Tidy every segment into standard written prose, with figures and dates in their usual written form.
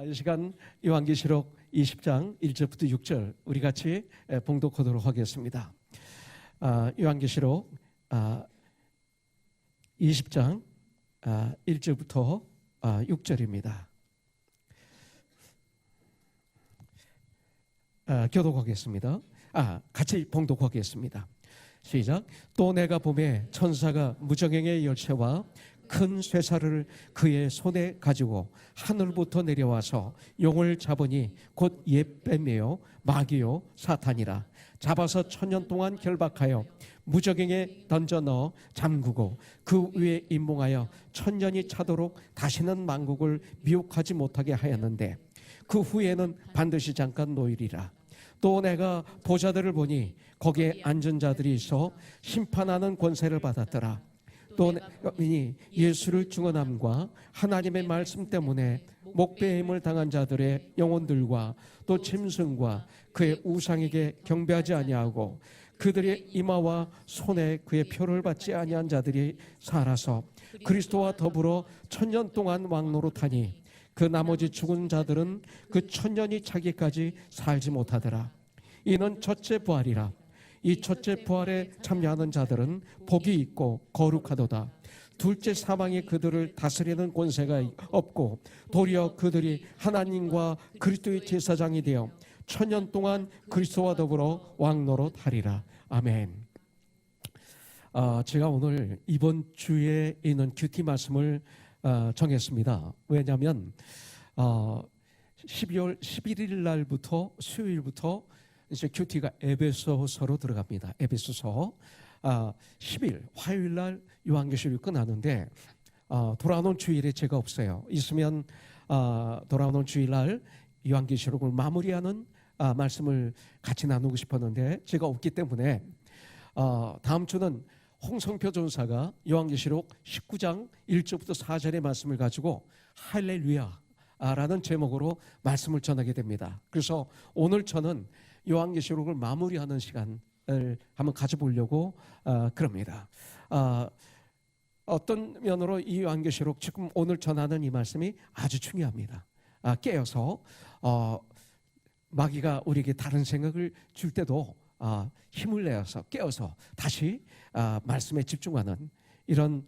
이 시간 요한계시록 20장 1절부터 6절 우리 같이 봉독하도록 하겠습니다. 요한계시록 20장 1절부터 6절입니다. 교독하겠습니다. 같이 봉독하겠습니다. 시작. 또 내가 보매 천사가 무정행의 열쇠와 큰 쇠사를 그의 손에 가지고 하늘부터 내려와서 용을 잡으니 곧 옛뱀이요 마귀요 사탄이라. 잡아서 1000년 동안 결박하여 무저갱에 던져 넣어 잠그고 그 위에 임몽하여 1000년이 차도록 다시는 만국을 미혹하지 못하게 하였는데 그 후에는 반드시 잠깐 놓이리라. 또 내가 보좌들을 보니 거기에 앉은 자들이 있어 심판하는 권세를 받았더라. 또 예수를 증언함과 하나님의 말씀 때문에 목배임을 당한 자들의 영혼들과 또 짐승과 그의 우상에게 경배하지 아니하고 그들의 이마와 손에 그의 표를 받지 아니한 자들이 살아서 그리스도와 더불어 1000년 동안 왕노릇하니 그 나머지 죽은 자들은 그 1000년이 차기까지 살지 못하더라. 이는 첫째 부활이라. 이 첫째 부활에 참여하는 자들은 복이 있고 거룩하도다. 둘째 사망이 그들을 다스리는 권세가 없고 도리어 그들이 하나님과 그리스도의 제사장이 되어 1000년 동안 그리스도와 더불어 왕노릇하리라. 아멘. 제가 오늘 이번 주에 있는 큐티 말씀을 정했습니다. 왜냐하면 12월 11일 날부터 수요일부터 이제 큐티가 에베소서로 들어갑니다. 에베소서 10일 화요일 날 요한계시록이 끝나는데 돌아오는 주일에 제가 없어요. 있으면 돌아오는 주일 날 요한계시록을 마무리하는 말씀을 같이 나누고 싶었는데 제가 없기 때문에 다음 주는 홍성표 전사가 요한계시록 19장 1절부터 4절의 말씀을 가지고 할렐루야라는 제목으로 말씀을 전하게 됩니다. 그래서 오늘 저는 요한계시록을 마무리하는 시간을 한번 가져보려고 그럽니다. 어떤 면으로 이 요한계시록 지금 오늘 전하는 이 말씀이 아주 중요합니다. 깨어서 마귀가 우리에게 다른 생각을 줄 때도 힘을 내어서 깨어서 다시 말씀에 집중하는 이런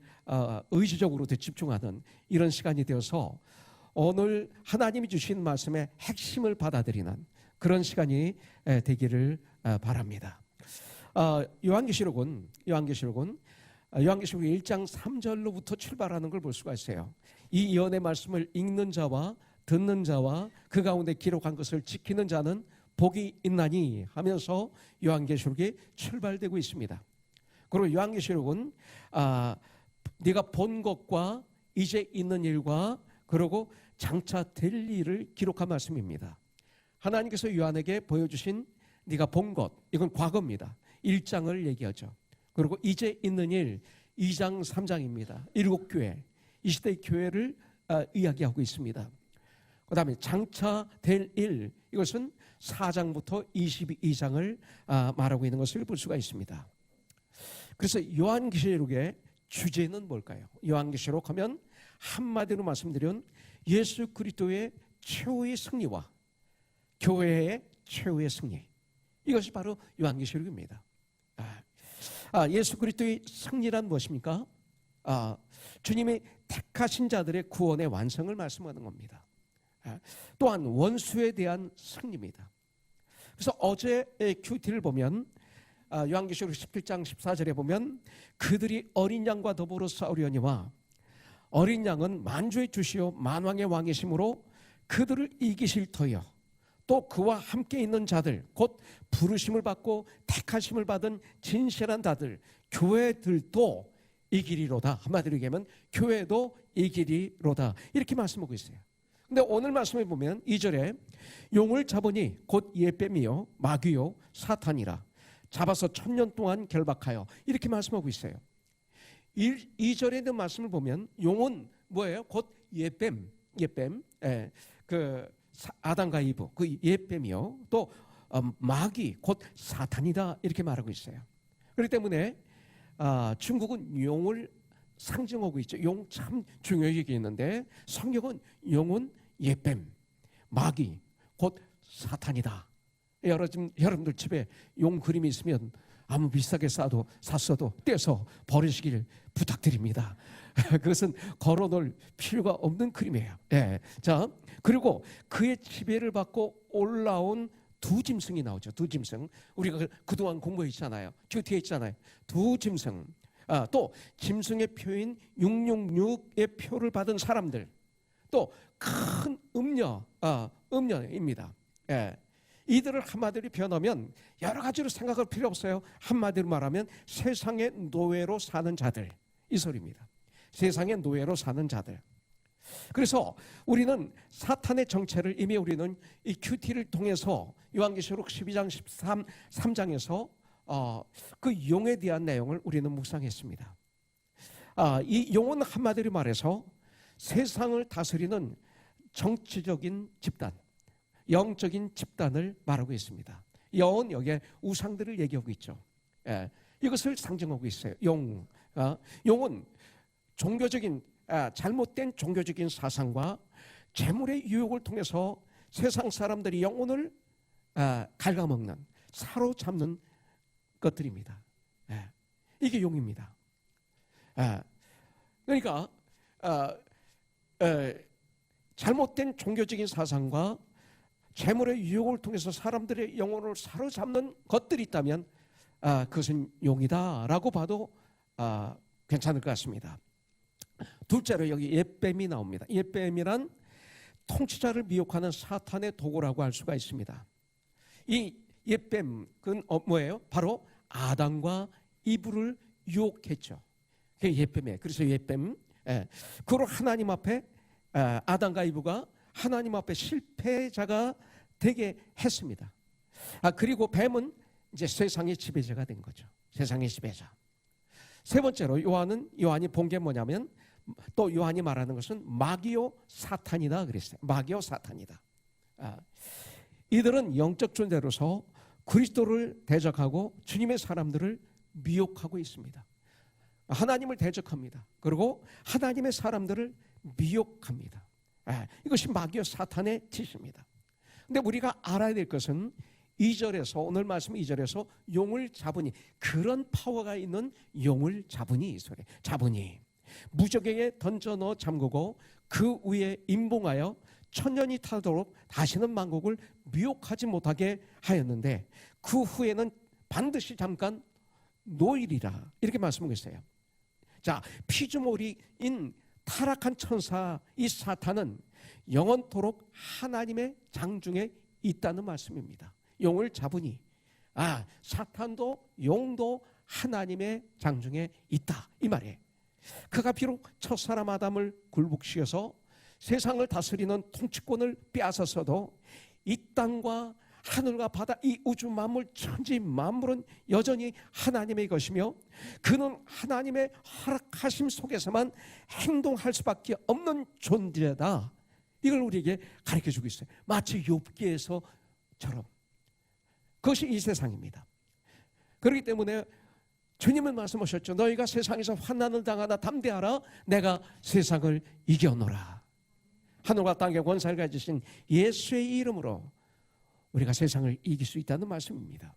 의지적으로 집중하는 이런 시간이 되어서 오늘 하나님이 주신 말씀의 핵심을 받아들이는 그런 시간이 되기를 바랍니다. 요한계시록은 요한계시록 1장 3절로부터 출발하는 걸 볼 수가 있어요. 이 예언의 말씀을 읽는 자와 듣는 자와 그 가운데 기록한 것을 지키는 자는 복이 있나니 하면서 요한계시록이 출발되고 있습니다. 그리고 요한계시록은 네가 본 것과 이제 있는 일과 그리고 장차 될 일을 기록한 말씀입니다. 하나님께서 요한에게 보여주신 네가 본 것, 이건 과거입니다. 1장을 얘기하죠. 그리고 이제 있는 일 2장 3장입니다. 7교회, 이 시대의 교회를 이야기하고 있습니다. 그 다음에 장차 될 일, 이것은 4장부터 22장을 말하고 있는 것을 볼 수가 있습니다. 그래서 요한계시록의 주제는 뭘까요? 요한계시록 하면 한마디로 말씀드리면 예수 그리스도의 최후의 승리와 교회의 최후의 승리, 이것이 바로 요한계시록입니다. 예수 그리스도의 승리란 무엇입니까? 주님이 택하신 자들의 구원의 완성을 말씀하는 겁니다. 또한 원수에 대한 승리입니다. 그래서 어제의 큐티를 보면 요한계시록 17장 14절에 보면 그들이 어린 양과 더불어 싸우려니와 어린 양은 만주의 주시요 만왕의 왕이심으로 그들을 이기실 터여 또 그와 함께 있는 자들 곧 부르심을 받고 택하심을 받은 진실한 자들 교회들도 이기리로다. 한마디로 얘기하면 교회도 이기리로다, 이렇게 말씀하고 있어요. 근데 오늘 말씀에 보면 2절에 용을 잡으니 곧 옛뱀이요 마귀요 사탄이라. 잡아서 1000년 동안 결박하여, 이렇게 말씀하고 있어요. 2절에 있는 말씀을 보면 용은 뭐예요? 곧 옛뱀, 그 아담과 이브, 그 옛뱀이요 또 마귀 곧 사탄이다, 이렇게 말하고 있어요. 그렇기 때문에 중국은 용을 상징하고 있죠. 용 참 중요하게 있는데 성경은 용은 옛뱀, 마귀 곧 사탄이다. 여러분들 집에 용 그림이 있으면 아무 비싸게 샀어도 떼서 버리시길 부탁드립니다. 그것은 걸어놓을 필요가 없는 그림이에요. 예. 자, 그리고 그의 지배를 받고 올라온 두 짐승이 나오죠. 두 짐승. 우리가 그동안 공부했잖아요. 큐티에 있잖아요. 두 짐승. 또 짐승의 표인 666의 표를 받은 사람들. 또 큰 음녀입니다. 예. 이들을 한마디로 표현하면 여러 가지로 생각할 필요 없어요. 한마디로 말하면 세상의 노예로 사는 자들, 이 소리입니다. 세상의 노예로 사는 자들. 그래서 우리는 사탄의 정체를 이미 우리는 이 큐티를 통해서 요한계시록 12장 13장에서 그 용에 대한 내용을 우리는 묵상했습니다. 이 용은 한마디로 말해서 세상을 다스리는 정치적인 집단, 영적인 집단을 말하고 있습니다. 영은 여기에 우상들을 얘기하고 있죠. 예, 이것을 상징하고 있어요. 용은 종교적인 잘못된 종교적인 사상과 재물의 유혹을 통해서 세상 사람들이 영혼을 갉아먹는, 사로잡는 것들입니다. 예, 이게 용입니다. 그러니까 잘못된 종교적인 사상과 재물의 유혹을 통해서 사람들의 영혼을 사로잡는 것들이 있다면 그것은 용이다라고 봐도 괜찮을 것 같습니다. 둘째로 여기 옛뱀이 나옵니다. 옛뱀이란 통치자를 미혹하는 사탄의 도구라고 할 수가 있습니다. 이 옛뱀은 뭐예요? 바로 아담과 이브를 유혹했죠. 그게 옛뱀이에요. 그래서 옛뱀. 그로 하나님 앞에 아담과 이브가 하나님 앞에 실패자가 되게 했습니다. 그리고 뱀은 이제 세상의 지배자가 된 거죠. 세상의 지배자. 세 번째로 요한이 본 게 뭐냐면 또 요한이 말하는 것은 마귀요 사탄이다 그랬어요. 마귀요 사탄이다. 이들은 영적 존재로서 그리스도를 대적하고 주님의 사람들을 미혹하고 있습니다. 하나님을 대적합니다. 그리고 하나님의 사람들을 미혹합니다. 이것이 마귀와 사탄의 짓입니다. 근데 우리가 알아야 될 것은 2절에서 오늘 말씀 2절에서 용을 잡으니, 그런 파워가 있는 용을 잡으니, 이 소리. 잡으니 무적에게 던져 넣어 잠그고 그 위에 임봉하여 천년이 타도록 다시는 만국을 미혹하지 못하게 하였는데 그 후에는 반드시 잠깐 노일이라, 이렇게 말씀하고 있어요. 자, 피조물인 타락한 천사 이 사탄은 영원토록 하나님의 장중에 있다는 말씀입니다. 용을 잡으니 사탄도 용도 하나님의 장중에 있다, 이 말이에요. 그가 비록 첫사람 아담을 굴복시켜서 세상을 다스리는 통치권을 빼앗았어도 이 땅과 하늘과 바다, 이 우주 만물 천지 만물은 여전히 하나님의 것이며 그는 하나님의 허락하심 속에서만 행동할 수밖에 없는 존재다. 이걸 우리에게 가르쳐주고 있어요. 마치 욥기에서처럼. 그것이 이 세상입니다. 그렇기 때문에 주님은 말씀하셨죠. 너희가 세상에서 환난을 당하나 담대하라. 내가 세상을 이겨노라. 하늘과 땅의 권세를 가지신 예수의 이름으로 우리가 세상을 이길 수 있다는 말씀입니다.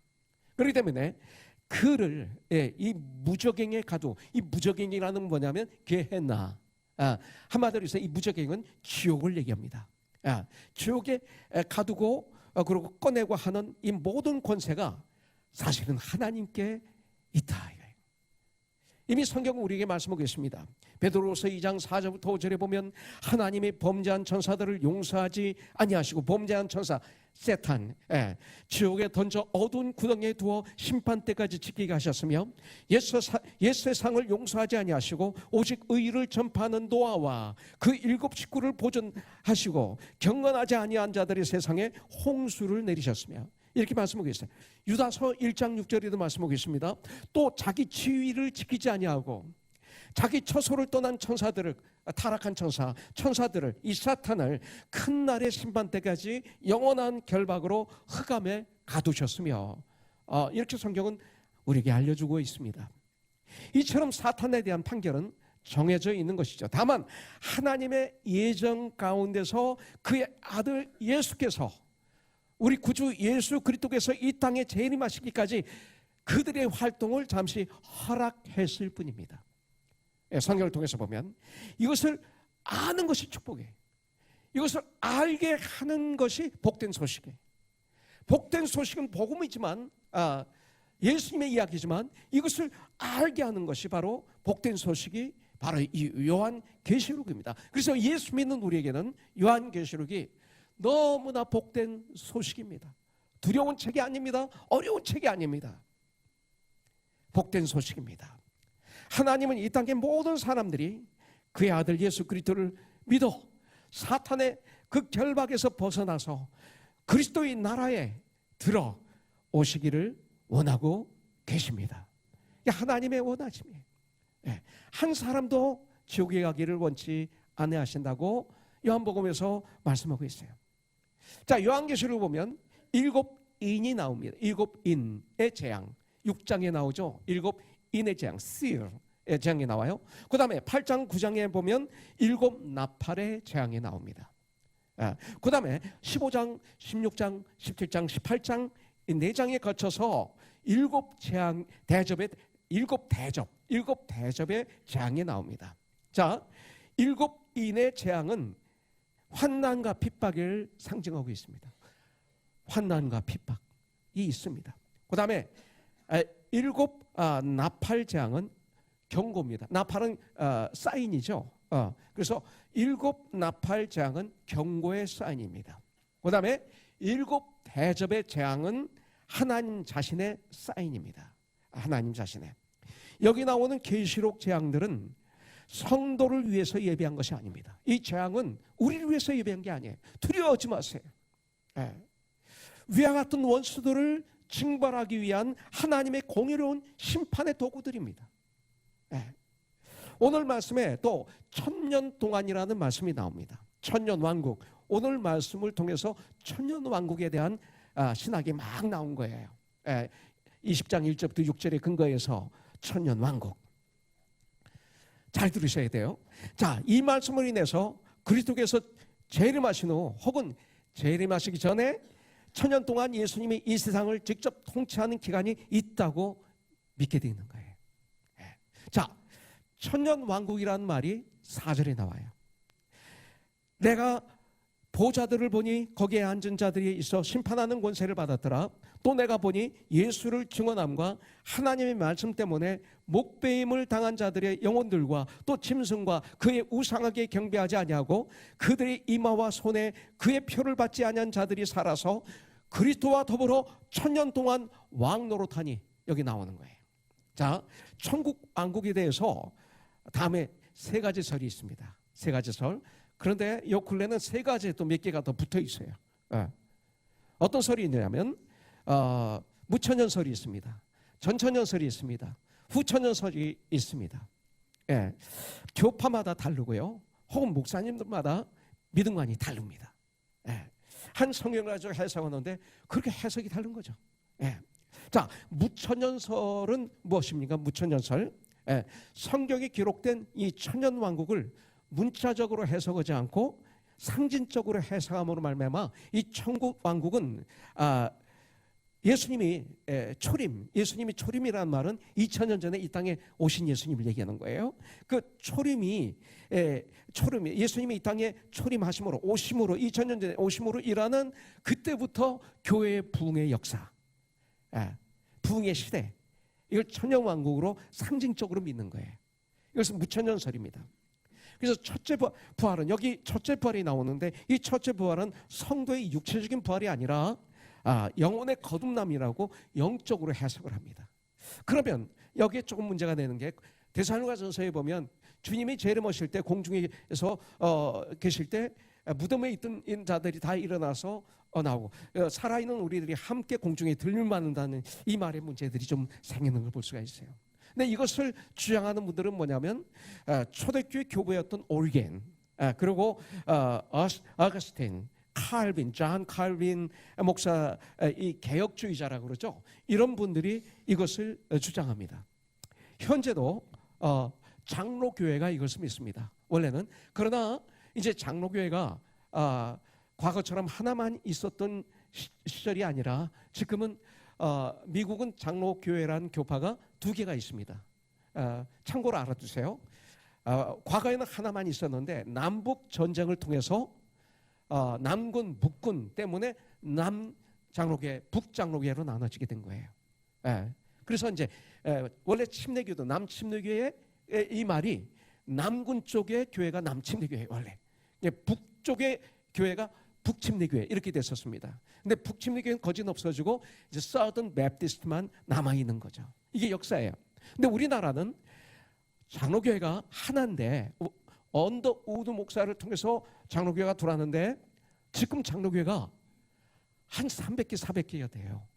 그렇기 때문에 그를 이 무저갱의 가두, 이 무저갱이라는 뭐냐면 게헨나. 한마디로 해서 이 무저갱은 지옥을 얘기합니다. 지옥에 가두고 그리고 꺼내고 하는 이 모든 권세가 사실은 하나님께 있다. 이미 성경은 우리에게 말씀하고 있습니다. 베드로후서 2장 4절부터 5절에 보면 하나님이 범죄한 천사들을 용서하지 아니하시고 범죄한 천사 세탄 지옥에 던져 어두운 구덩이에 두어 심판 때까지 지키게 하셨으며 옛 세상을 용서하지 아니하시고 오직 의를 전파하는 노아와 그 7 식구를 보존하시고 경건하지 아니한 자들의 세상에 홍수를 내리셨으며, 이렇게 말씀하고 있어요. 유다서 1장 6절에도 말씀하고 있습니다. 또 자기 지위를 지키지 아니하고 자기 처소를 떠난 천사들을, 타락한 천사들을, 이 사탄을 큰 날의 심판 때까지 영원한 결박으로 흑암에 가두셨으며, 이렇게 성경은 우리에게 알려주고 있습니다. 이처럼 사탄에 대한 판결은 정해져 있는 것이죠. 다만 하나님의 예정 가운데서 그의 아들 예수께서, 우리 구주 예수 그리스도께서 이 땅에 재림하시기까지 그들의 활동을 잠시 허락했을 뿐입니다. 성경을 통해서 보면 이것을 아는 것이 축복이에요. 이것을 알게 하는 것이 복된 소식이에요. 복된 소식은 복음이지만, 예수님의 이야기지만 이것을 알게 하는 것이 바로 복된 소식이 바로 이 요한계시록입니다. 그래서 예수 믿는 우리에게는 요한계시록이 너무나 복된 소식입니다. 두려운 책이 아닙니다. 어려운 책이 아닙니다. 복된 소식입니다. 하나님은 이 땅의 모든 사람들이 그의 아들 예수 그리스도를 믿어 사탄의 그 결박에서 벗어나서 그리스도의 나라에 들어오시기를 원하고 계십니다. 하나님의 원하심이에요. 한 사람도 지옥에 가기를 원치 아니하신다고 요한복음에서 말씀하고 있어요. 자, 요한계시록을 보면 7인이 나옵니다. 7인의 재앙. 6장에 나오죠. 7인의 재앙, seal의 재앙이 나와요. 그 다음에 8장, 9장에 보면 7나팔의 재앙이 나옵니다. 그 다음에 15장, 16장, 17장, 18장 이 4장에 거쳐서 7 대접의 재앙이 나옵니다. 자, 7인의 재앙은 환난과 핍박을 상징하고 있습니다. 환난과 핍박이 있습니다. 그 다음에 7 나팔 재앙은 경고입니다. 나팔은 사인이죠. 그래서 7 나팔 재앙은 경고의 사인입니다. 그 다음에 7 대접의 재앙은 하나님 자신의 사인입니다. 하나님 자신의. 여기 나오는 계시록 재앙들은 성도를 위해서 예비한 것이 아닙니다. 이 재앙은 우리를 위해서 예비한 게 아니에요. 두려워하지 마세요. 위와 같은 원수들을 징벌하기 위한 하나님의 공의로운 심판의 도구들입니다. 오늘 말씀에 또 1000년 동안이라는 말씀이 나옵니다. 1000년 왕국. 오늘 말씀을 통해서 1000년 왕국에 대한 신학이 막 나온 거예요. 20장 1절부터 6절의 근거에서 1000년 왕국. 잘 들으셔야 돼요. 자, 이 말씀을 인해서 그리스도께서 재림하신 후 혹은 재림하시기 전에 1000년 동안 예수님이 이 세상을 직접 통치하는 기간이 있다고 믿게 되어 있는 거예요. 자, 1000년 왕국이라는 말이 4절에 나와요. 내가 보좌들을 보니 거기에 앉은 자들이 있어 심판하는 권세를 받았더라. 또 내가 보니 예수를 증언함과 하나님의 말씀 때문에 목배임을 당한 자들의 영혼들과 또 짐승과 그의 우상하게 경배하지 아니하고 그들의 이마와 손에 그의 표를 받지 아니한 자들이 살아서 그리스도와 더불어 1000년 동안 왕노릇하니, 여기 나오는 거예요. 자, 천국 왕국에 대해서 다음에 3가지 설이 있습니다. 3가지 설. 그런데 요 근래는 3가지 또 몇 개가 더 붙어 있어요. 어떤 설이 있냐면 무천년설이 있습니다. 전천년설이 있습니다. 후천년설이 있습니다. 교파마다 다르고요. 혹은 목사님들마다 믿음관이 다릅니다. 한 성경을 가지고 해석하는데 그렇게 해석이 다른 거죠. 자, 무천년설은 무엇입니까? 무천년설. 성경에 기록된 이 천년왕국을 문자적으로 해석하지 않고 상징적으로 해석함으로 말미암아 이 천국 왕국은 예수님이 초림이라는 말은 2000년 전에 이 땅에 오신 예수님을 얘기하는 거예요. 그 초림이 예수님이 이 땅에 초림하심으로, 오심으로, 2000년 전에 오심으로 일하는 그때부터 교회의 부흥의 역사, 부흥의 시대, 이걸 천년왕국으로 상징적으로 믿는 거예요. 이것은 무천년설입니다. 그래서 첫째 부활은, 여기 첫째 부활이 나오는데 이 첫째 부활은 성도의 육체적인 부활이 아니라 영혼의 거듭남이라고 영적으로 해석을 합니다. 그러면 여기에 조금 문제가 되는 게 데살로니가전서에 보면 주님이 재림하실 때 공중에서 계실 때 무덤에 있던 자들이 다 일어나서 나오고 살아있는 우리들이 함께 공중에 들림받는다는 이 말의 문제들이 좀 생기는 걸 볼 수가 있어요. 근데 이것을 주장하는 분들은 뭐냐면 초대교회 교부였던 오리겐, 그리고 어거스틴, 칼빈, 존 칼빈 목사, 이 개혁주의자라고 그러죠. 이런 분들이 이것을 주장합니다. 현재도 장로교회가 이것을 믿습니다. 원래는. 그러나 이제 장로교회가 과거처럼 하나만 있었던 시절이 아니라 지금은 미국은 장로교회라는 교파가 두 개가 있습니다. 참고로 알아두세요. 과거에는 하나만 있었는데 남북 전쟁을 통해서 남군, 북군 때문에 남장로교회, 북장로교회로 나눠지게 된 거예요. 그래서 이제 원래 침례교도 남침례교회 이 말이 남군 쪽의 교회가 남침례교회, 원래 북쪽의 교회가 북침례교회 이렇게 됐었습니다. 근데 북침례교회는 거진 없어지고 이제 서던 베프티스트만 남아 있는 거죠. 이게 역사예요. 근데 우리나라는 장로교회가 하나인데 언더우드 목사를 통해서 장로교회가 들어왔는데 지금 장로교회가 한 300개, 400개가 돼요.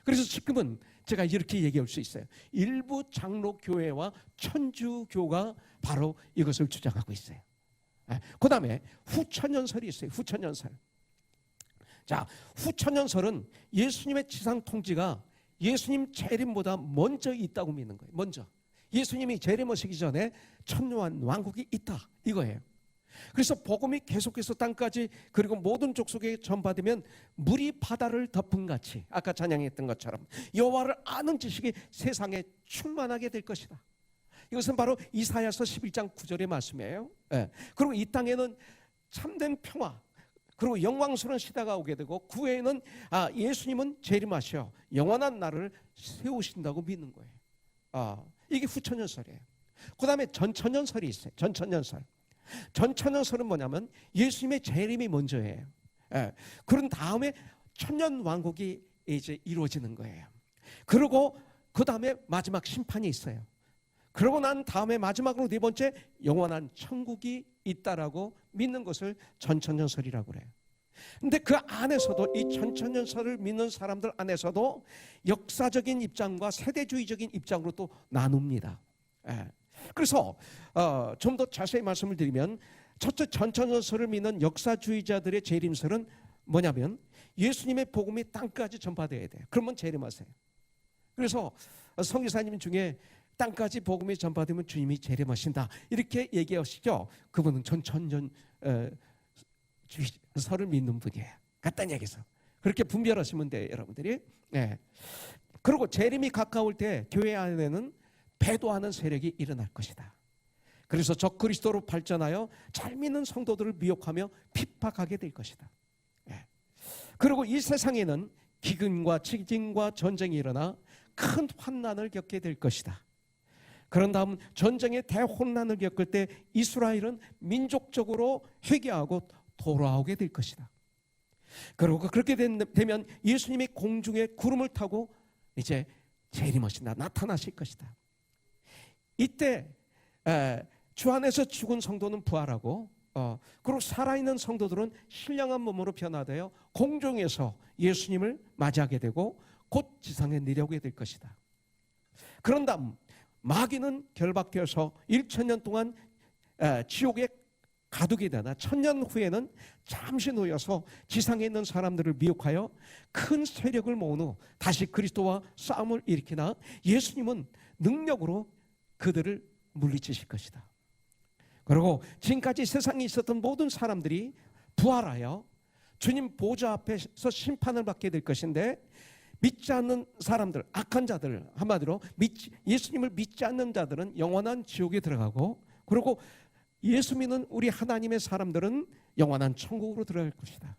그래서 지금은 제가 이렇게 얘기할 수 있어요. 일부 장로교회와 천주교가 바로 이것을 주장하고 있어요. 그 다음에 후천연설이 있어요. 후천연설. 자, 후천연설은 예수님의 지상 통지가 예수님 재림보다 먼저 있다고 믿는 거예요. 먼저. 예수님이 재림하시기 전에 천년 왕국이 있다 이거예요. 그래서 복음이 계속해서 땅까지 그리고 모든 족속에 전파되면 물이 바다를 덮은 같이 아까 찬양했던 것처럼 여호와를 아는 지식이 세상에 충만하게 될 것이다. 이것은 바로 이사야서 11장 9절의 말씀이에요. 그리고 이 땅에는 참된 평화 그리고 영광스러운 시대가 오게 되고 그 후에는 예수님은 재림하셔 영원한 나라를 세우신다고 믿는 거예요. 이게 후천연설이에요. 그 다음에 전천연설이 있어요. 전천연설. 전천연설은 뭐냐면 예수님의 재림이 먼저예요. 그런 다음에 천년왕국이 이제 이루어지는 거예요. 그리고 그 다음에 마지막 심판이 있어요. 그러고 난 다음에 마지막으로 네 번째 영원한 천국이 있다라고 믿는 것을 전천연설이라고 그래요. 근데 그 안에서도 이 전천연설을 믿는 사람들 안에서도 역사적인 입장과 세대주의적인 입장으로 또 나눕니다. 그래서 좀 더 자세히 말씀을 드리면 첫째 전천연설을 믿는 역사주의자들의 재림설은 뭐냐면 예수님의 복음이 땅까지 전파되어야 돼요. 그러면 재림하세요. 그래서 선교사님 중에 땅까지 복음이 전파되면 주님이 재림하신다 이렇게 얘기하시죠. 그분은 전천연설을 믿는 분이에요. 간단히 얘기해서 그렇게 분별하시면 돼요, 여러분들이. 그리고 재림이 가까울 때 교회 안에는 배도하는 세력이 일어날 것이다. 그래서 적그리스도로 발전하여 잘 믿는 성도들을 미혹하며 핍박하게 될 것이다. 그리고 이 세상에는 기근과 지진과 전쟁이 일어나 큰 환난을 겪게 될 것이다. 그런 다음 전쟁의 대혼난을 겪을 때 이스라엘은 민족적으로 회개하고 돌아오게 될 것이다. 그리고 그렇게 되면 예수님이 공중에 구름을 타고 이제 재림하신다. 나타나실 것이다. 이때 주 안에서 죽은 성도는 부활하고 그리고 살아있는 성도들은 신령한 몸으로 변화되어 공중에서 예수님을 맞이하게 되고 곧 지상에 내려오게 될 것이다. 그런 다음 마귀는 결박되어서 1000년 동안 지옥에 가두게 되나 1000년 후에는 잠시 놓여서 지상에 있는 사람들을 미혹하여 큰 세력을 모은 후 다시 그리스도와 싸움을 일으키나 예수님은 능력으로 그들을 물리치실 것이다. 그리고 지금까지 세상에 있었던 모든 사람들이 부활하여 주님 보좌 앞에서 심판을 받게 될 것인데 믿지 않는 사람들, 악한 자들, 한마디로 예수님을 믿지 않는 자들은 영원한 지옥에 들어가고 그리고 예수 믿는 우리 하나님의 사람들은 영원한 천국으로 들어갈 것이다.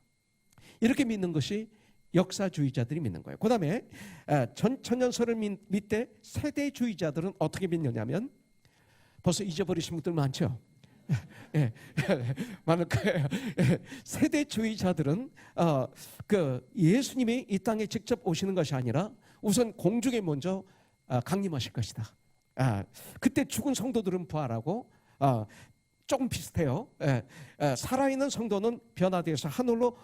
이렇게 믿는 것이 역사주의자들이 믿는 거예요. 그 다음에 전천연설을 믿되 세대주의자들은 어떻게 믿느냐면 벌써 잊어버리신 분들 많죠? 많을 거예요. 세대주의자들은 예수님이 이 땅에 직접 오시는 것이 아니라 우선 공중에 먼저 강림하실 것이다. 그때 죽은 성도들은 부활하고 조금 비슷해요. 살아있는 성도는 변화되어서 하늘로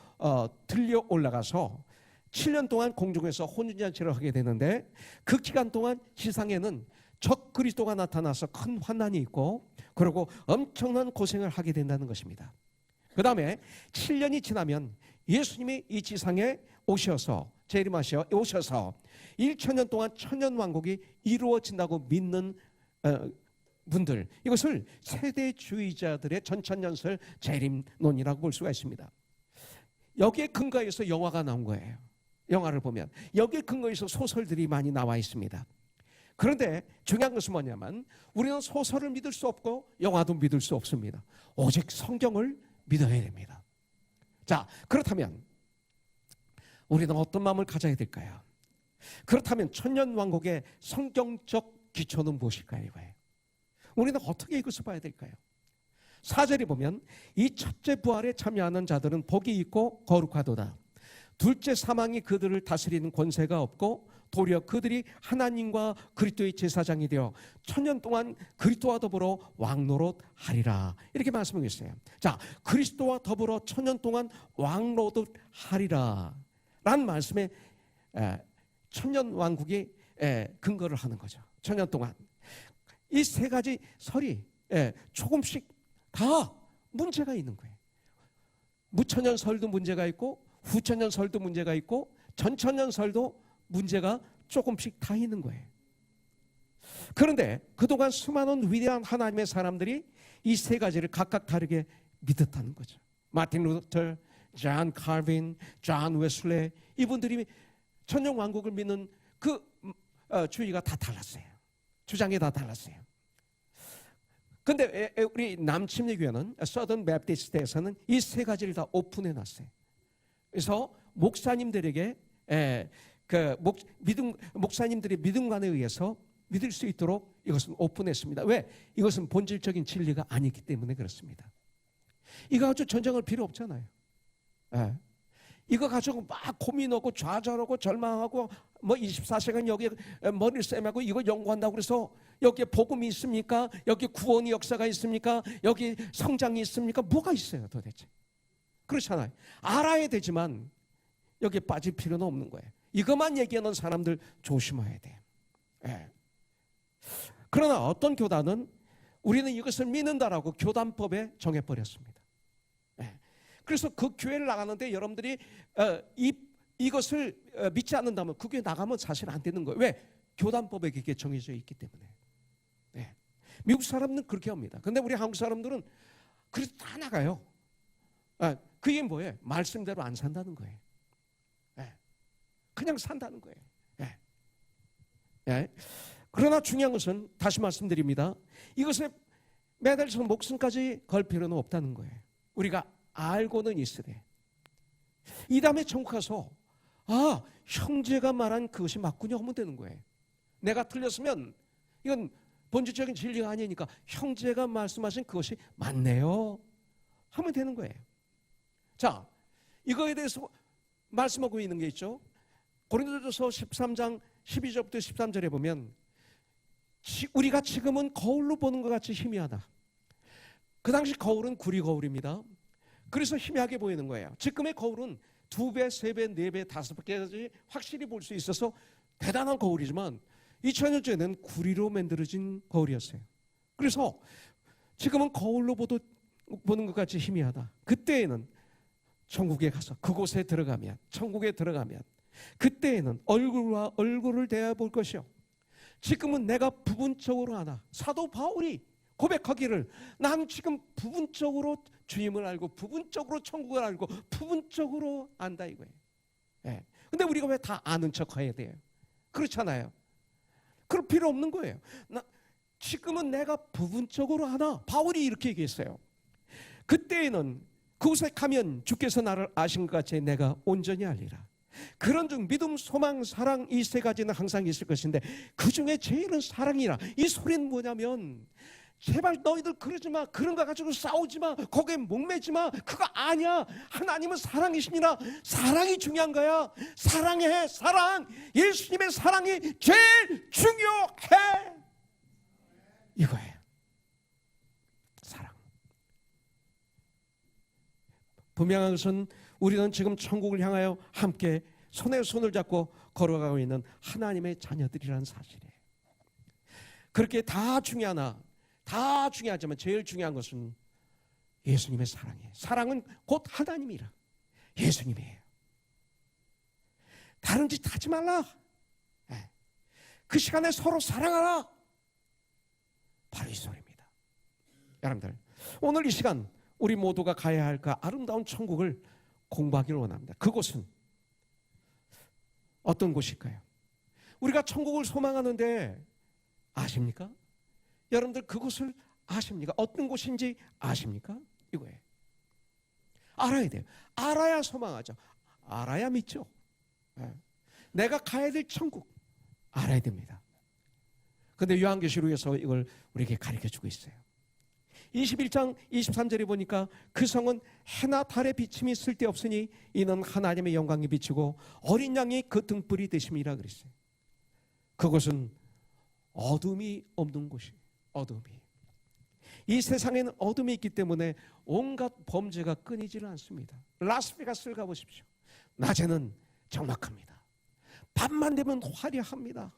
들려 올라가서 7년 동안 공중에서 혼인잔치를 하게 되는데 그 기간 동안 지상에는 적 그리스도가 나타나서 큰 환난이 있고 그리고 엄청난 고생을 하게 된다는 것입니다. 그 다음에 7년이 지나면 예수님이 이 지상에 오셔서 재림하셔 오셔서 1000년 동안 천년왕국이 이루어진다고 믿는 분들, 이것을 세대주의자들의 전천년설 재림론이라고 볼 수가 있습니다. 여기에 근거해서 영화가 나온 거예요. 영화를 보면 여기에 근거해서 소설들이 많이 나와 있습니다. 그런데 중요한 것은 뭐냐면 우리는 소설을 믿을 수 없고 영화도 믿을 수 없습니다. 오직 성경을 믿어야 됩니다. 자, 그렇다면 우리는 어떤 마음을 가져야 될까요? 그렇다면 천년왕국의 성경적 기초는 무엇일까요? 이거예요. 우리는 어떻게 이것을 봐야 될까요? 4절에 보면 이 첫째 부활에 참여하는 자들은 복이 있고 거룩하도다. 둘째 사망이 그들을 다스리는 권세가 없고 도리어 그들이 하나님과 그리스도의 제사장이 되어 천년 동안 그리스도와 더불어 왕노릇하리라. 이렇게 말씀하고 있어요. 자, 그리스도와 더불어 천년 동안 왕노릇하리라 라는 말씀에 천년 왕국이 근거를 하는 거죠. 천년 동안 이 세 가지 설이 조금씩 다 문제가 있는 거예요. 무천년 설도 문제가 있고 후천년 설도 문제가 있고 전천년 설도 문제가 조금씩 다 있는 거예요. 그런데 그동안 수많은 위대한 하나님의 사람들이 이 세 가지를 각각 다르게 믿었다는 거죠. 마틴 루터, 존 칼빈, 존 웨슬레, 이분들이 천년 왕국을 믿는 그 주의가 다 달랐어요. 주장이 다 달랐어요. 근데 우리 남침례교회는 서던 베프티스트에서는 이 세 가지를 다 오픈해 놨어요. 그래서 목사님들에게 목사님들의 믿음관에 의해서 믿을 수 있도록 이것은 오픈했습니다. 왜? 이것은 본질적인 진리가 아니기 때문에 그렇습니다. 이거 가지고 전쟁할 필요 없잖아요. 이거 가지고 막 고민하고 좌절하고 절망하고 뭐 24시간 여기에 머리를 쌤하고 이거 연구한다고 그래서 여기에 복음이 있습니까? 여기 구원의 역사가 있습니까? 여기 성장이 있습니까? 뭐가 있어요 도대체? 그렇잖아요. 알아야 되지만 여기에 빠질 필요는 없는 거예요. 이것만 얘기하는 사람들 조심해야 돼요. 그러나 어떤 교단은 우리는 이것을 믿는다라고 교단법에 정해버렸습니다. 그래서 그 교회를 나가는데 여러분들이 이것을 믿지 않는다면 그 교회 나가면 사실 안 되는 거예요. 왜? 교단법에 그게 정해져 있기 때문에. 미국 사람들은 그렇게 합니다. 근데 우리 한국 사람들은 그래서 다 나가요. 그게 뭐예요? 말씀대로 안 산다는 거예요. 그냥 산다는 거예요. 그러나 중요한 것은 다시 말씀드립니다. 이것에 매달려서 목숨까지 걸 필요는 없다는 거예요. 우리가 알고는 있으래. 이 다음에 천국 가서 형제가 말한 그것이 맞군요 하면 되는 거예요. 내가 틀렸으면 이건 본질적인 진리가 아니니까 형제가 말씀하신 그것이 맞네요 하면 되는 거예요. 자, 이거에 대해서 말씀하고 있는 게 있죠. 고린도전서 13장 12절부터 13절에 보면 우리가 지금은 거울로 보는 것 같이 희미하다. 그 당시 거울은 구리 거울입니다. 그래서 희미하게 보이는 거예요. 지금의 거울은 2배, 3배, 4배, 5배까지 확실히 볼 수 있어서 대단한 거울이지만 2000년 전에는 구리로 만들어진 거울이었어요. 그래서 지금은 거울로 보는 것 같이 희미하다. 그때에는 천국에 가서 그곳에 들어가면, 천국에 들어가면 그때에는 얼굴과 얼굴을 대해 볼 것이요. 지금은 내가 부분적으로 하나. 사도 바울이 고백하기를 난 지금 부분적으로 주님을 알고 부분적으로 천국을 알고 부분적으로 안다 이거예요. 근데 우리가 왜 다 아는 척 해야 돼요? 그렇잖아요. 그럴 필요 없는 거예요. 지금은 내가 부분적으로 하나. 바울이 이렇게 얘기했어요. 그때에는 그곳에 가면 주께서 나를 아신 것 같이 내가 온전히 알리라. 그런즉 믿음, 소망, 사랑 이 세 가지는 항상 있을 것인데 그 중에 제일은 사랑이라. 이 소리는 뭐냐면 제발 너희들 그러지 마. 그런 거 가지고 싸우지 마. 거기에 목매지 마. 그거 아니야. 하나님은 사랑이시니라. 사랑이 중요한 거야. 사랑해. 사랑. 예수님의 사랑이 제일 중요해. 이거예요. 사랑. 분명한 것은 우리는 지금 천국을 향하여 함께 손에 손을 잡고 걸어가고 있는 하나님의 자녀들이라는 사실이에요. 그렇게 다 중요하나 다 중요하지만 제일 중요한 것은 예수님의 사랑이에요. 사랑은 곧 하나님이라. 예수님이에요. 다른 짓 하지 말라. 그 시간에 서로 사랑하라. 바로 이 소리입니다. 여러분들, 오늘 이 시간 우리 모두가 가야 할 그 아름다운 천국을 공부하기를 원합니다. 그곳은 어떤 곳일까요? 우리가 천국을 소망하는데 아십니까? 여러분들 그곳을 아십니까? 어떤 곳인지 아십니까? 이거예요. 알아야 돼요. 알아야 소망하죠. 알아야 믿죠. 내가 가야 될 천국 알아야 됩니다. 그런데 요한계시록에서 이걸 우리에게 가르쳐주고 있어요. 21장 23절에 보니까 그 성은 해나 달의 비침이 쓸데없으니 이는 하나님의 영광이 비치고 어린 양이 그 등불이 되심이라 그랬어요. 그곳은 어둠이 없는 곳이에요. 어둠이. 이 세상에는 어둠이 있기 때문에 온갖 범죄가 끊이지를 않습니다. 라스베가스를 가보십시오. 낮에는 적막합니다. 밤만 되면 화려합니다.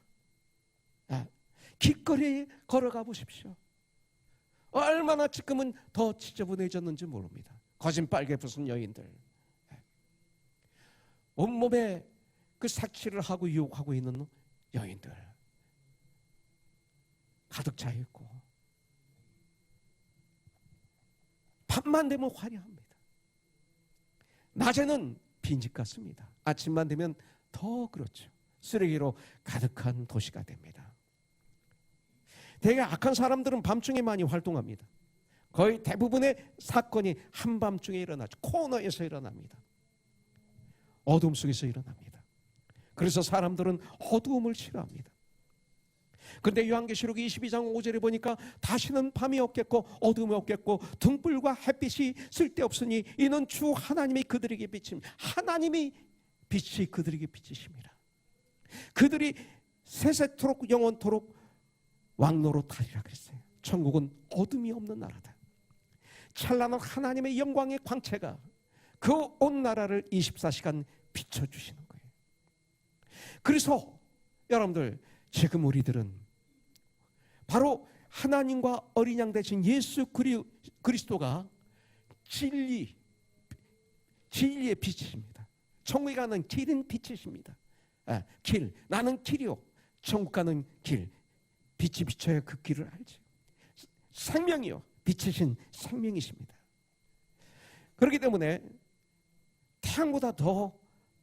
길거리에 걸어가 보십시오. 얼마나 지금은 더 지저분해졌는지 모릅니다. 거진 빨개 벗은 여인들, 온몸에 그 색칠을 하고 유혹하고 있는 여인들 가득 차 있고, 밤만 되면 화려합니다. 낮에는 빈집 같습니다. 아침만 되면 더 그렇죠. 쓰레기로 가득한 도시가 됩니다. 되게 악한 사람들은 밤중에 많이 활동합니다. 거의 대부분의 사건이 한밤중에 일어나죠. 코너에서 일어납니다. 어둠 속에서 일어납니다. 그래서 사람들은 어두움을 싫어합니다. 그런데 요한계시록 22장 5절에 보니까 다시는 밤이 없겠고 어둠이 없겠고 등불과 햇빛이 쓸데없으니 이는 주 하나님이 그들에게 비칩니다. 하나님이 빛이 그들에게 비치심이라. 그들이 세세토록 영원토록 왕노릇하리라 그랬어요. 천국은 어둠이 없는 나라다. 찬란한 하나님의 영광의 광채가 그 온 나라를 24시간 비춰주시는 거예요. 그래서 여러분들, 지금 우리들은 바로 하나님과 어린 양 대신 예수 그리스도가 진리의 빛이십니다. 천국에 가는 길은 빛이십니다. 길, 나는 길이요 천국 가는 길, 빛이 비춰야 그 길을 알지. 생명이요, 빛이신 생명이십니다. 그렇기 때문에 태양보다 더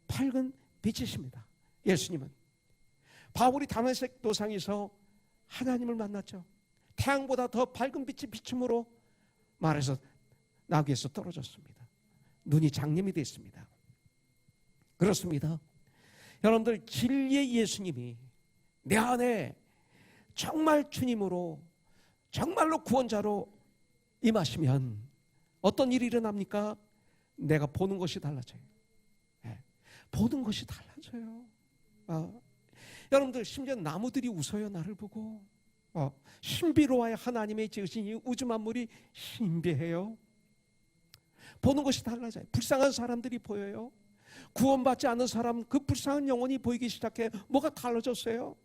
밝은 빛이십니다. 예수님은 바울이 다메섹 도상에서 하나님을 만났죠. 태양보다 더 밝은 빛이 비춤으로 말해서 나귀에서 떨어졌습니다. 눈이 장님이 됐습니다. 그렇습니다. 여러분들, 진리의 예수님이 내 안에 정말 주님으로, 정말로 구원자로 임하시면 어떤 일이 일어납니까? 내가 보는 것이 달라져요. 보는 것이 달라져요. 여러분들, 심지어 나무들이 웃어요. 나를 보고. 신비로워야 하나님의 지으신 이 우주 만물이 신비해요. 보는 것이 달라져요. 불쌍한 사람들이 보여요. 구원받지 않은 사람, 그 불쌍한 영혼이 보이기 시작해. 뭐가 달라졌어요?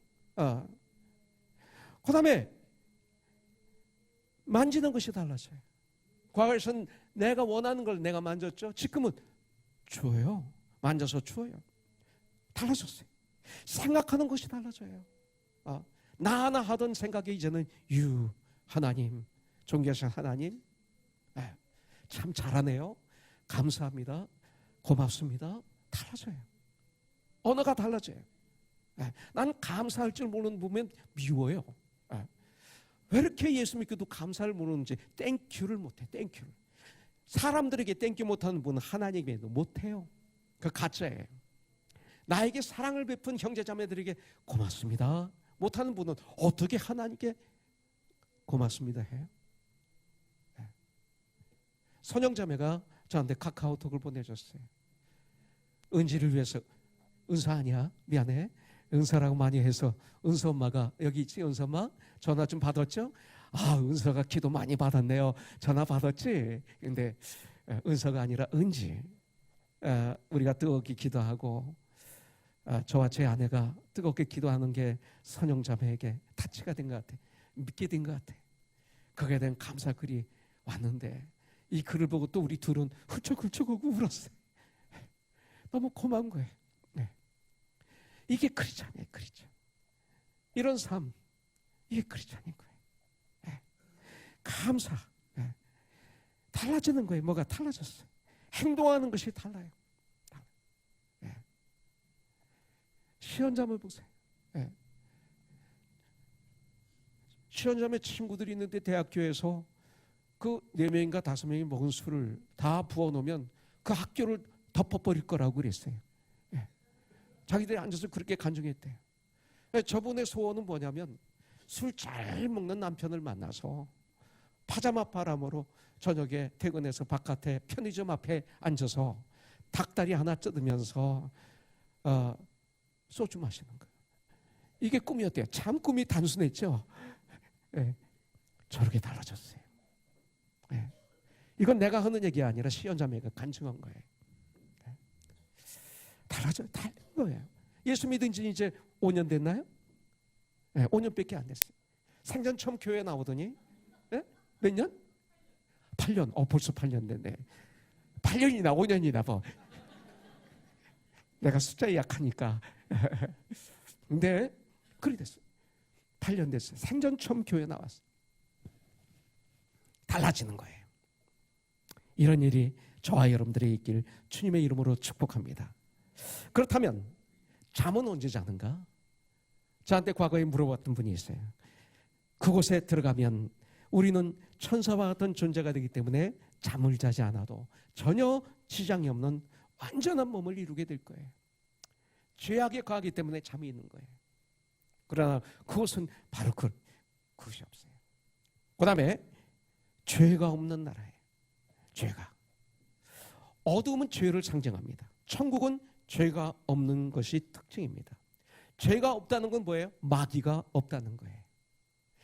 그 다음에 만지는 것이 달라져요. 과거에는 내가 원하는 걸 내가 만졌죠. 지금은 줘요. 만져서 줘요. 달라졌어요. 생각하는 것이 달라져요. 나 하나 하던 생각이 이제는 하나님, 존귀하신 하나님, 참 잘하네요. 감사합니다. 고맙습니다. 달라져요. 언어가 달라져요. 난 감사할 줄 모르는 분면 미워요. 왜 이렇게 예수 믿고도 감사를 모르는지. 땡큐를 못해. 땡큐를. 사람들에게 땡큐 못하는 분은 하나님에게도 못해요. 그 가짜예요. 나에게 사랑을 베푼 형제자매들에게 고맙습니다 못하는 분은 어떻게 하나님께 고맙습니다 해요? 선영자매가 저한테 카카오톡을 보내줬어요. 은지를 위해서. 은서 아니야? 미안해. 은서라고 많이 해서. 은서 엄마가 여기 있지? 은서 엄마 전화 좀 받았죠? 은서가 기도 많이 받았네요. 전화 받았지? 근데 은서가 아니라 은지. 우리가 뜨겁게 기도하고 저와 제 아내가 뜨겁게 기도하는 게 선영자매에게 타치가 된 것 같아. 믿게 된 것 같아. 거기에 대한 감사 글이 왔는데 이 글을 보고 또 우리 둘은 훌쩍훌쩍하고 울었어요. 너무 고마운 거예요. 이게 크리스찬이에요. 크리스찬. 이런 삶, 이게 크리스찬인 거예요. 감사. 예. 달라지는 거예요. 뭐가 달라졌어요. 행동하는 것이 달라요. 예. 시연자물 보세요. 예. 시연자매 친구들이 있는데 대학교에서 그 4명인가 5명이 먹은 술을 다 부어놓으면 그 학교를 덮어버릴 거라고 그랬어요. 예. 자기들이 앉아서 그렇게 간증했대요. 예. 저분의 소원은 뭐냐면 술 잘 먹는 남편을 만나서 파자마 바람으로 저녁에 퇴근해서 바깥에 편의점 앞에 앉아서 닭다리 하나 뜯으면서 소주 마시는 거예요. 이게 꿈이었대요. 참 꿈이 단순했죠. 예. 저렇게 달라졌어요. 예. 이건 내가 하는 얘기가 아니라 시연자매가 간증한 거예요. 예. 달라진 거예요. 예수 믿은 지 이제 5년 됐나요? 예, 5년밖에 안 됐어요. 생전 처음 교회 나오더니 예? 몇 년? 8년. 벌써 8년 됐네. 8년이나 5년이나 뭐. 내가 숫자에 약하니까. 근데 그리 됐어요. 8년 됐어요. 생전 처음 교회 나왔어요. 달라지는 거예요. 이런 일이 저와 여러분들의 있길 주님의 이름으로 축복합니다. 그렇다면 잠은 언제 자는가? 저한테 과거에 물어봤던 분이 있어요. 그곳에 들어가면 우리는 천사와 같은 존재가 되기 때문에 잠을 자지 않아도 전혀 지장이 없는 완전한 몸을 이루게 될 거예요. 죄악에 거하기 때문에 잠이 있는 거예요. 그러나 그것은 바로 그것이 없어요. 그 다음에 죄가 없는 나라예요. 죄가. 어둠은 죄를 상징합니다. 천국은 죄가 없는 것이 특징입니다. 죄가 없다는 건 뭐예요? 마귀가 없다는 거예요.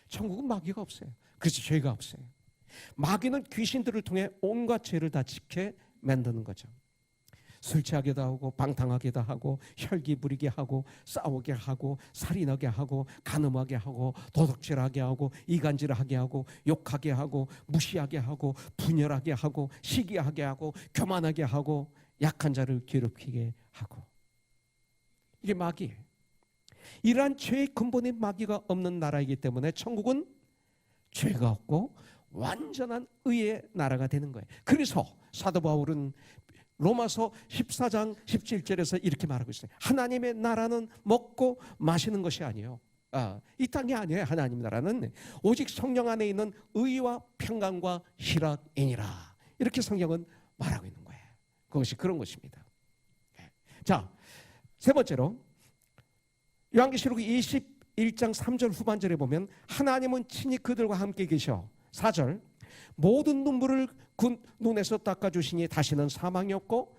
천국은 마귀가 없어요. 그래서 죄가 없어요. 마귀는 귀신들을 통해 온갖 죄를 다 짓게 만드는 거죠. 술 취하게도 하고 방탕하게도 하고 혈기 부리게 하고 싸우게 하고 살인하게 하고 간음하게 하고 도둑질하게 하고 이간질하게 하고 욕하게 하고 무시하게 하고 분열하게 하고 시기하게 하고 교만하게 하고 약한 자를 괴롭히게 하고. 이게 마귀예요. 이러한 죄의 근본인 마귀가 없는 나라이기 때문에 천국은 죄가 없고 완전한 의의 나라가 되는 거예요. 그래서 사도 바울은 로마서 14장 17절에서 이렇게 말하고 있어요. 하나님의 나라는 먹고 마시는 것이 아니에요. 이 땅이 아니에요. 하나님 나라는 오직 성령 안에 있는 의와 평강과 희락이니라. 이렇게 성경은 말하고 있는 거예요. 그것이 그런 것입니다. 자, 세 번째로 요한계시록 21장 3절 후반절에 보면 하나님은 친히 그들과 함께 계셔. 4절 모든 눈물을 그 눈에서 닦아주시니 다시는 사망이 없고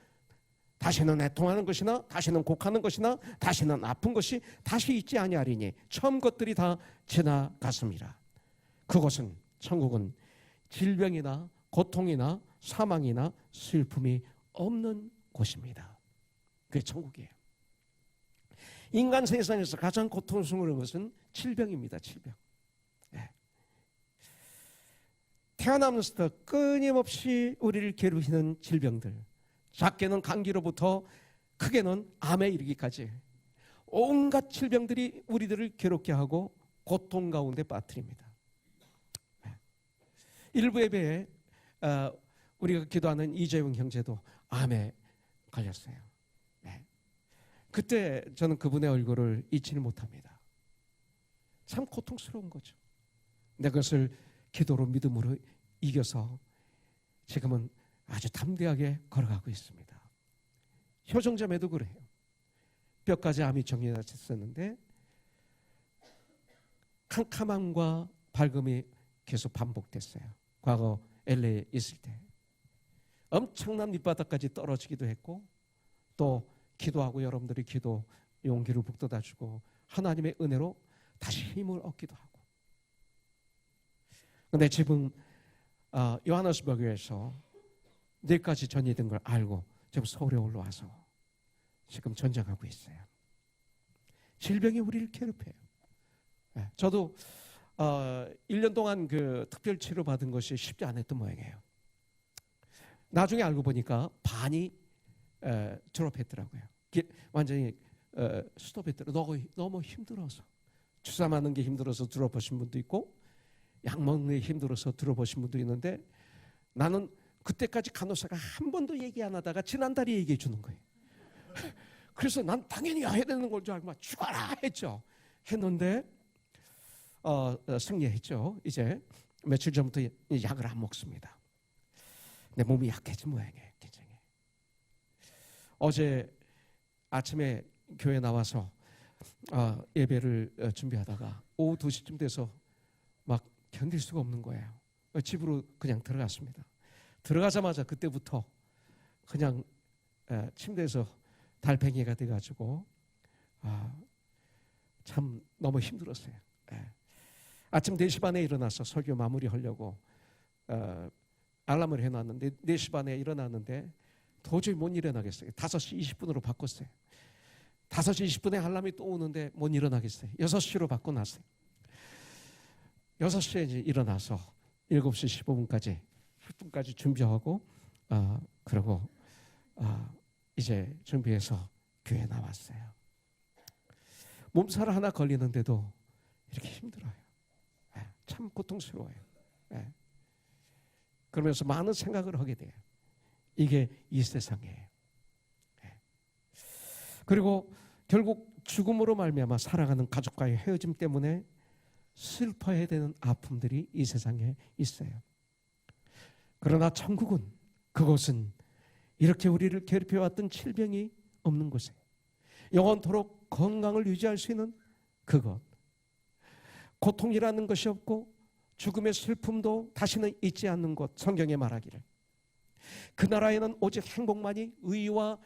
다시는 애통하는 것이나 다시는 곡하는 것이나 다시는 아픈 것이 다시 있지 아니하리니 처음 것들이 다 지나갔습니다. 그것은 천국은 질병이나 고통이나 사망이나 슬픔이 없는 곳입니다. 그게 천국이에요. 인간 세상에서 가장 고통스러운 것은 질병입니다. 질병. 네. 태어나면서부터 끊임없이 우리를 괴롭히는 질병들, 작게는 감기로부터 크게는 암에 이르기까지 온갖 질병들이 우리들을 괴롭게 하고 고통 가운데 빠뜨립니다. 네. 일부 예배에 우리가 기도하는 이재용 형제도 암에 걸렸어요. 네. 그때 저는 그분의 얼굴을 잊지를 못합니다. 참 고통스러운 거죠. 근데 그것을 기도로 믿음으로 이겨서 지금은 아주 담대하게 걸어가고 있습니다. 효정자매도 그래요. 뼈까지 암이 정리됐었는데 캄캄함과 밝음이 계속 반복됐어요. 과거 LA에 있을 때 엄청난 밑바닥까지 떨어지기도 했고 또 기도하고 여러분들이 기도 용기를 북돋아주고 하나님의 은혜로 다시 힘을 얻기도 하고. 그런데 지금 요하네스버그에서 내일까지 전이된 걸 알고 지금 서울에 올라와서 지금 전쟁하고 있어요. 질병이 우리를 괴롭혀요. 네, 저도 1년 동안 그 특별 치료 받은 것이 쉽지 않았던 모양이에요. 나중에 알고 보니까 반이 드롭했더라고요. 완전히 스톱했더라고요. 너무 힘들어서. 주사 맞는 게 힘들어서 드롭하신 분도 있고 약 먹는 게 힘들어서 들어보신 분도 있는데 나는 그때까지 간호사가 한 번도 얘기 안 하다가 지난달에 얘기해 주는 거예요. 그래서 난 당연히 해야 되는 걸 줄 알고 막 죽어라 했죠. 했는데 승리했죠. 이제 며칠 전부터 약을 안 먹습니다. 내 몸이 약해진 모양이에요. 굉장히. 어제 아침에 교회 나와서 예배를 준비하다가 오후 2시쯤 돼서 막 견딜 수가 없는 거예요. 집으로 그냥 들어갔습니다. 들어가자마자 그때부터 그냥 침대에서 달팽이가 돼가지고 참 너무 힘들었어요. 아침 4시 반에 일어나서 설교 마무리하려고 알람을 해놨는데 4시 반에 일어났는데 도저히 못 일어나겠어요. 5시 20분으로 바꿨어요. 5시 20분에 알람이 또 오는데 못 일어나겠어요. 6시로 바꿔놨어요. 6시에 이제 일어나서 7시 15분까지 10분까지 준비하고 그러고 이제 준비해서 교회 나왔어요. 몸살 하나 걸리는데도 이렇게 힘들어요. 참 고통스러워요. 그러면서 많은 생각을 하게 돼요. 이게 이 세상이에요. 그리고 결국 죽음으로 말미암아 살아가는 가족과의 헤어짐 때문에 슬퍼해야 되는 아픔들이 이 세상에 있어요. 그러나 천국은 그곳은 이렇게 우리를 괴롭혀왔던 질병이 없는 곳에 영원토록 건강을 유지할 수 있는 그곳, 고통이라는 것이 없고 죽음의 슬픔도 다시는 있지 않는 곳, 성경에 말하기를 그 나라에는 오직 행복만이, 의와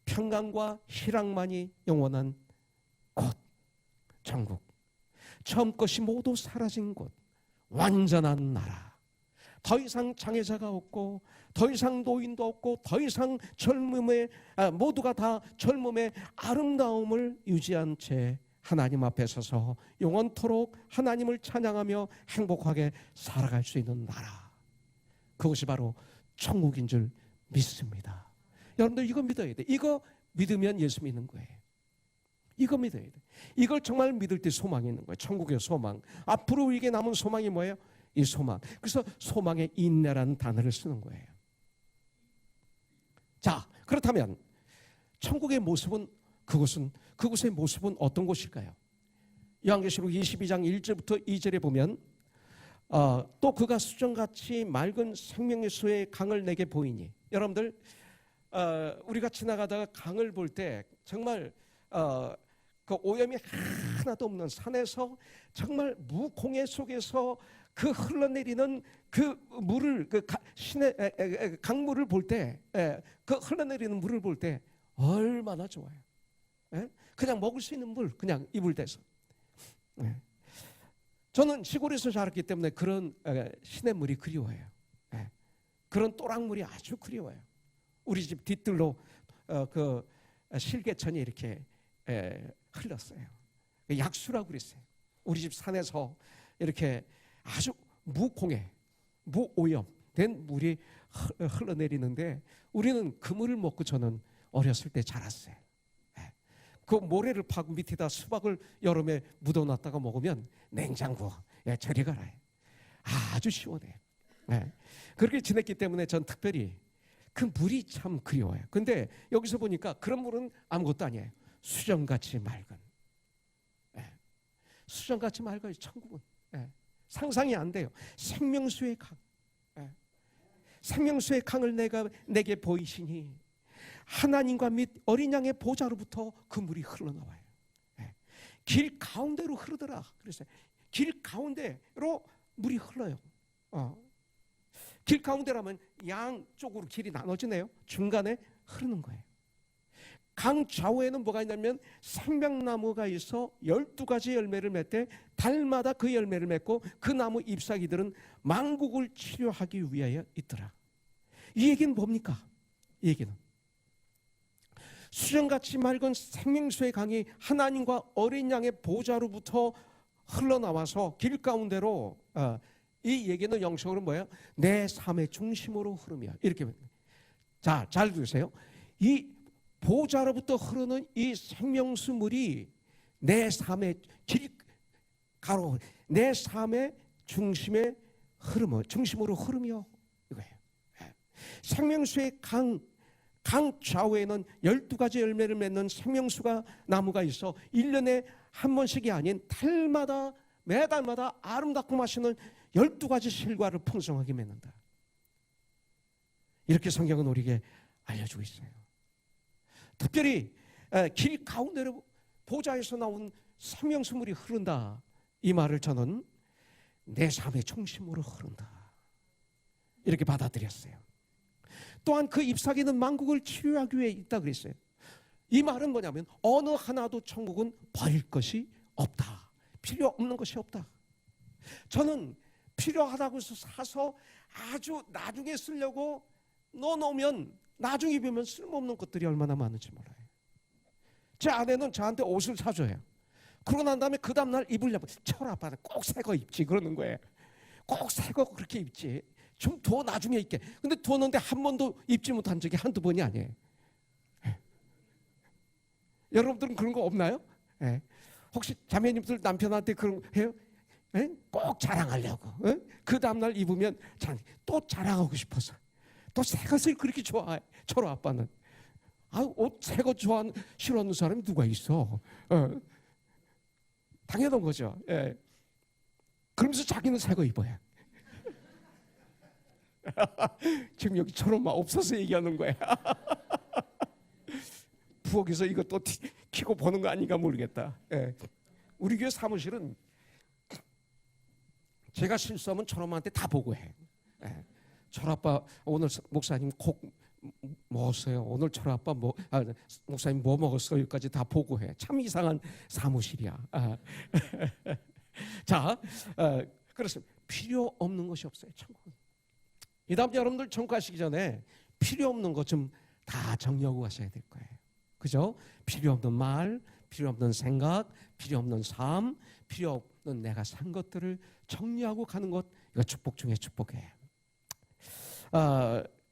평강과 희락만이 영원한 곳, 천국, 처음 것이 모두 사라진 곳, 완전한 나라. 더 이상 장애자가 없고 더 이상 노인도 없고 더 이상 젊음의 모두가 다 젊음의 아름다움을 유지한 채 하나님 앞에 서서 영원토록 하나님을 찬양하며 행복하게 살아갈 수 있는 나라, 그것이 바로 천국인 줄 믿습니다. 여러분들 이거 믿어야 돼. 이거 믿으면 예수 믿는 거예요. 이거 믿어야 돼. 이걸 정말 믿을 때 소망이 있는 거예요. 천국의 소망. 앞으로 우리에게 남은 소망이 뭐예요? 이 소망. 그래서 소망의 인내라는 단어를 쓰는 거예요. 자, 그렇다면 천국의 모습은 그곳의 모습은 어떤 곳일까요? 요한계시록 22장 1절부터 2절에 보면 또 그가 수정같이 맑은 생명의 수의 강을 내게 보이니, 여러분들 우리가 지나가다가 강을 볼 때 정말 그 오염이 하나도 없는 산에서 정말 무공해 속에서 그 흘러내리는 그 물을, 그 신의 강물을 볼 때, 그 흘러내리는 물을 볼 때 얼마나 좋아요. 그냥 먹을 수 있는 물, 그냥 이불 대서. 저는 시골에서 자랐기 때문에 그런 신의 물이 그리워요. 그런 또랑물이 아주 그리워요. 우리 집 뒤뜰로 그 실개천이 이렇게 흘렀어요. 약수라고 그랬어요. 우리 집 산에서 이렇게 아주 무공해, 무오염된 물이 흘러내리는데 우리는 그 물을 먹고 저는 어렸을 때 자랐어요. 그 모래를 파고 밑에다 수박을 여름에 묻어놨다가 먹으면 냉장고 저리 가라. 아주 시원해요. 그렇게 지냈기 때문에 전 특별히 그 물이 참 그리워요. 근데 여기서 보니까 그런 물은 아무것도 아니에요. 수정같이 맑은. 수정같이 맑아요. 천국은. 상상이 안 돼요. 생명수의 강. 생명수의 강을 내게 보이시니 하나님과 및 어린 양의 보좌로부터 그 물이 흘러나와요. 길 가운데로 흐르더라. 그랬어요. 길 가운데로 물이 흘러요. 길 가운데라면 양쪽으로 길이 나눠지네요. 중간에 흐르는 거예요. 강 좌우에는 뭐가 있냐면 생명나무가 있어 12가지 열매를 맺되 달마다 그 열매를 맺고 그 나무 잎사귀들은 만국을 치료하기 위하여 있더라. 이 얘기는 뭡니까? 이 얘기는 수정같이 맑은 생명수의 강이 하나님과 어린 양의 보좌로부터 흘러나와서 길 가운데로 이 얘기는 영적으로 뭐예요? 내 삶의 중심으로 흐르며 이렇게. 자, 잘 들으세요. 이 보좌로부터 흐르는 이 생명수 물이 내 삶의 길 가로 내 삶의 중심의 흐름은 중심으로 흐르며 이거예요. 생명수의 강 좌우에는 12가지 열매를 맺는 생명수가 나무가 있어 1년에 한 번씩이 아닌 달마다 매달마다 아름답고 맛있는 12가지 실과를 풍성하게 맺는다. 이렇게 성경은 우리에게 알려주고 있어요. 특별히 길 가운데로 보좌에서 나온 생명수물이 흐른다. 이 말을 저는 내 삶의 중심으로 흐른다. 이렇게 받아들였어요. 또한 그 잎사귀는 만국을 치유하기 위해 있다 그랬어요. 이 말은 뭐냐면 어느 하나도 천국은 버릴 것이 없다. 필요 없는 것이 없다. 저는 필요하다고 해서 사서 아주 나중에 쓰려고 넣어놓으면 나중에 보면 쓸모없는 것들이 얼마나 많은지 몰라요. 제 아내는 저한테 옷을 사줘요. 그러고 난 다음에 그 다음날 입으려면 철 아빠는 꼭 새 거 입지 그러는 거예요. 꼭 새 거 그렇게 입지. 좀 더 나중에 입게. 근데 두었는데 한 번도 입지 못한 적이 한두 번이 아니에요. 여러분들은 그런 거 없나요? 혹시 자매님들 남편한테 그런 거 해요? 꼭 자랑하려고. 그 다음날 입으면 또 자랑하고 싶어서. 또 새 것을 그렇게 좋아해. 철호 아빠는. 옷 새 거 싫어하는 사람이 누가 있어? 당연한 거죠. 그러면서 자기는 새 거 입어요. 지금 여기 철호마 없어서 얘기하는 거야. 부엌에서 이거 또 키고 보는 거 아닌가 모르겠다. 우리 교회 사무실은 제가 실수하면 철호마한테 다 보고해. 철아빠 오늘 목사님 콕 먹었어요. 오늘 철아빠 목사님 뭐 먹었어요? 여기까지 다 보고해. 참 이상한 사무실이야. 자, 그렇습니다. 필요 없는 것이 없어요. 천국은. 이 다음 여러분들 천국 가시기 전에 필요 없는 것 좀 다 정리하고 가셔야 될 거예요. 그죠? 필요 없는 말, 필요 없는 생각, 필요 없는 삶, 필요 없는 내가 산 것들을 정리하고 가는 것, 이거 축복 중에 축복이에요.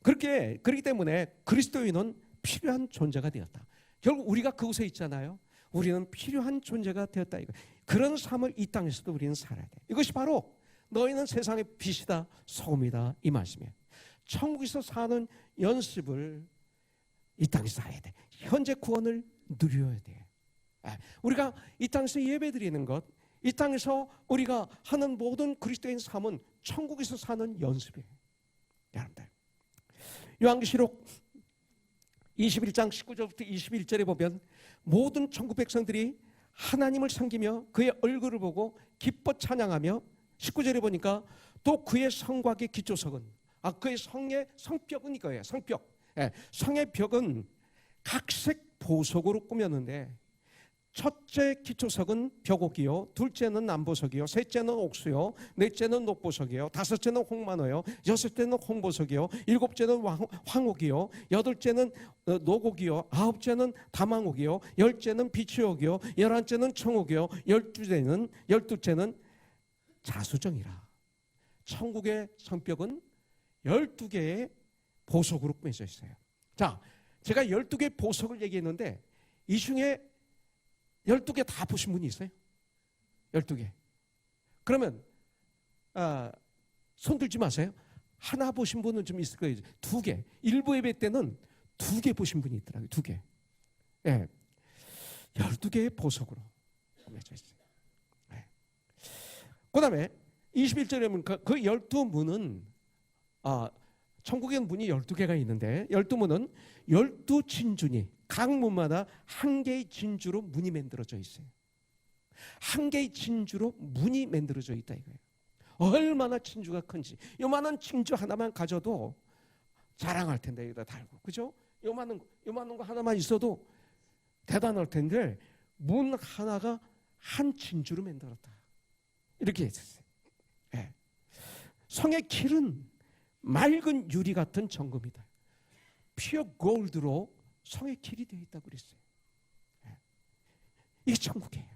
그렇기 때문에 그리스도인은 필요한 존재가 되었다. 결국 우리가 그곳에 있잖아요. 우리는 필요한 존재가 되었다. 이거. 그런 삶을 이 땅에서도 우리는 살아야 돼. 이것이 바로 너희는 세상의 빛이다, 소금이다 이 말씀이에요. 천국에서 사는 연습을 이 땅에서 해야 돼. 현재 구원을 누려야 돼. 우리가 이 땅에서 예배드리는 것, 이 땅에서 우리가 하는 모든 그리스도인 삶은 천국에서 사는 연습이에요. 여러분들, 요한계시록 21장 19절부터 21절에 보면 모든 천국 백성들이 하나님을 섬기며 그의 얼굴을 보고 기뻐 찬양하며 19절에 보니까 또 그의 성곽의 기초석은 그의 성벽은 이거예요. 성벽. 성의 벽은 각색 보석으로 꾸몄는데 첫째 기초석은 벽옥이요, 둘째는 남보석이요, 셋째는 옥수요, 넷째는 녹보석이요, 다섯째는 홍만호요, 여섯째는 홍보석이요, 일곱째는 황옥이요, 여덟째는 녹옥이요, 아홉째는 다망옥이요, 열째는 비추옥이요, 열한째는 청옥이요, 열두째는 자수정이라. 천국의 성벽은 12개의 보석으로 꾸며져 있어요. 자, 제가 12개의 보석을 얘기했는데 이 중에 12개 다 보신 분이 있어요? 12개. 그러면 손 들지 마세요. 하나 보신 분은 좀 있을 거예요. 2개. 일부 예배 때는 2개 보신 분이 있더라고요. 2개. 12개의 보석으로 꾸며져 있어요. 그 다음에 21절에 보면 그 12문은 천국엔 문이 12개가 있는데 12문은 12진주니 각 문마다 한 개의 진주로 문이 만들어져 있어요. 한 개의 진주로 문이 만들어져 있다 이거예요. 얼마나 진주가 큰지. 요만한 진주 하나만 가져도 자랑할 텐데 여기다 달고, 그죠? 요만한 거 하나만 있어도 대단할 텐데 문 하나가 한 진주로 만들었다. 이렇게 했었어요. 성의 길은 맑은 유리 같은 정금이다. 피어 골드로 성의 길이 되어 있다고 그랬어요. 이게 천국이에요.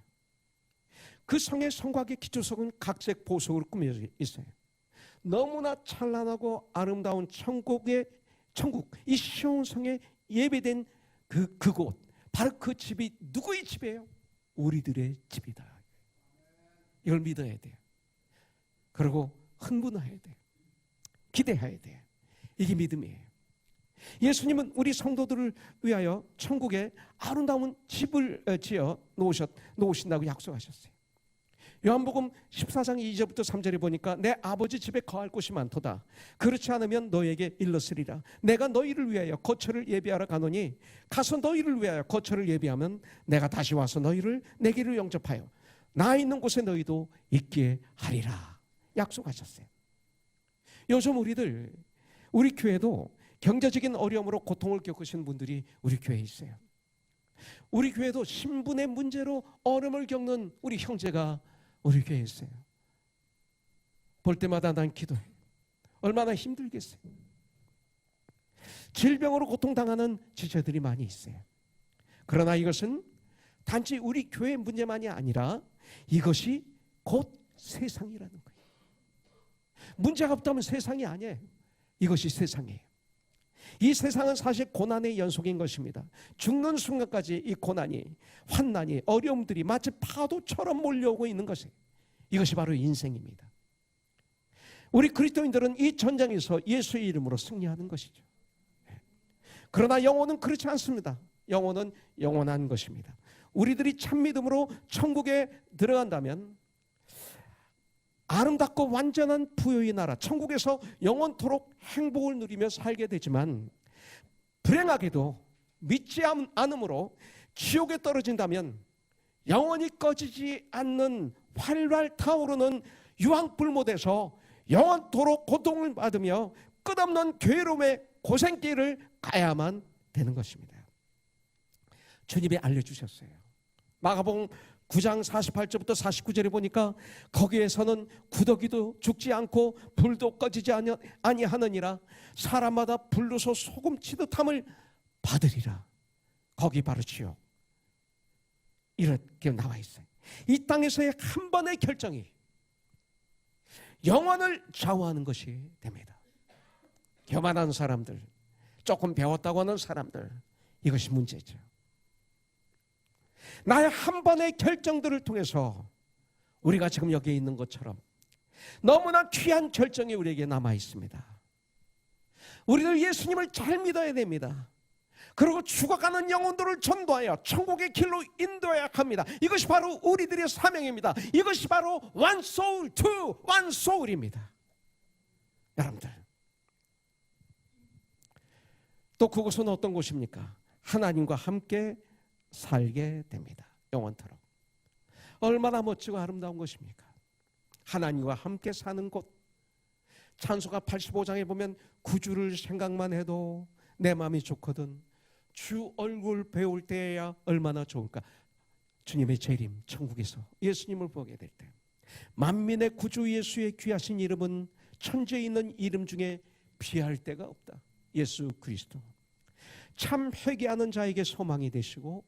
그 성의 성곽의 기초석은 각색 보석으로 꾸며져 있어요. 너무나 찬란하고 아름다운 천국, 이 시온성에 예배된 그곳, 바로 그 집이 누구의 집이에요? 우리들의 집이다. 이걸 믿어야 돼요. 그리고 흥분해야 돼. 기대해야 돼. 이게 믿음이에요. 예수님은 우리 성도들을 위하여 천국에 아름다운 집을 지어 놓으신다고 약속하셨어요. 요한복음 14장 2절부터 3절에 보니까 내 아버지 집에 거할 곳이 많도다. 그렇지 않으면 너에게 일렀으리라. 내가 너희를 위하여 거처를 예비하러 가노니 가서 너희를 위하여 거처를 예비하면 내가 다시 와서 너희를 내게로 영접하여 나 있는 곳에 너희도 있게 하리라. 약속하셨어요. 요즘 우리 교회도 경제적인 어려움으로 고통을 겪으신 분들이 우리 교회에 있어요. 우리 교회도 신분의 문제로 어려움을 겪는 우리 형제가 우리 교회에 있어요. 볼 때마다 난 기도해. 얼마나 힘들겠어요. 질병으로 고통당하는 지체들이 많이 있어요. 그러나 이것은 단지 우리 교회의 문제만이 아니라 이것이 곧 세상이라는 거예요. 문제가 없다면 세상이 아니에요. 이것이 세상이에요. 이 세상은 사실 고난의 연속인 것입니다. 죽는 순간까지 이 고난이, 환난이, 어려움들이 마치 파도처럼 몰려오고 있는 것이에요. 이것이 바로 인생입니다. 우리 그리스도인들은 이 전쟁에서 예수의 이름으로 승리하는 것이죠. 그러나 영혼은 그렇지 않습니다. 영혼은 영원한 것입니다. 우리들이 참 믿음으로 천국에 들어간다면 아름답고 완전한 부요의 나라, 천국에서 영원토록 행복을 누리며 살게 되지만 불행하게도 믿지 않음으로 지옥에 떨어진다면 영원히 꺼지지 않는 활활 타오르는 유황불못에서 영원토록 고통을 받으며 끝없는 괴로움의 고생길을 가야만 되는 것입니다. 주님이 알려주셨어요. 마가복음 9장 48절부터 49절에 보니까 거기에서는 구더기도 죽지 않고 불도 꺼지지 아니하느니라. 사람마다 불로서 소금 치듯함을 받으리라. 거기 바로 지옥. 이렇게 나와 있어요. 이 땅에서의 한 번의 결정이 영원을 좌우하는 것이 됩니다. 교만한 사람들, 조금 배웠다고 하는 사람들, 이것이 문제죠. 나의 한 번의 결정들을 통해서 우리가 지금 여기에 있는 것처럼 너무나 귀한 결정이 우리에게 남아 있습니다. 우리들 예수님을 잘 믿어야 됩니다. 그리고 죽어가는 영혼들을 전도하여 천국의 길로 인도해야 합니다. 이것이 바로 우리들의 사명입니다. 이것이 바로 one soul to one soul입니다. 여러분들, 또 그곳은 어떤 곳입니까? 하나님과 함께 살게 됩니다. 영원토록. 얼마나 멋지고 아름다운 것입니까? 하나님과 함께 사는 곳. 찬송가 85장에 보면 구주를 생각만 해도 내 마음이 좋거든. 주 얼굴 배울 때야 얼마나 좋을까. 주님의 재림, 천국에서 예수님을 보게 될 때 만민의 구주 예수의 귀하신 이름은 천지에 있는 이름 중에 비할 데가 없다. 예수 그리스도. 참 회개하는 자에게 소망이 되시고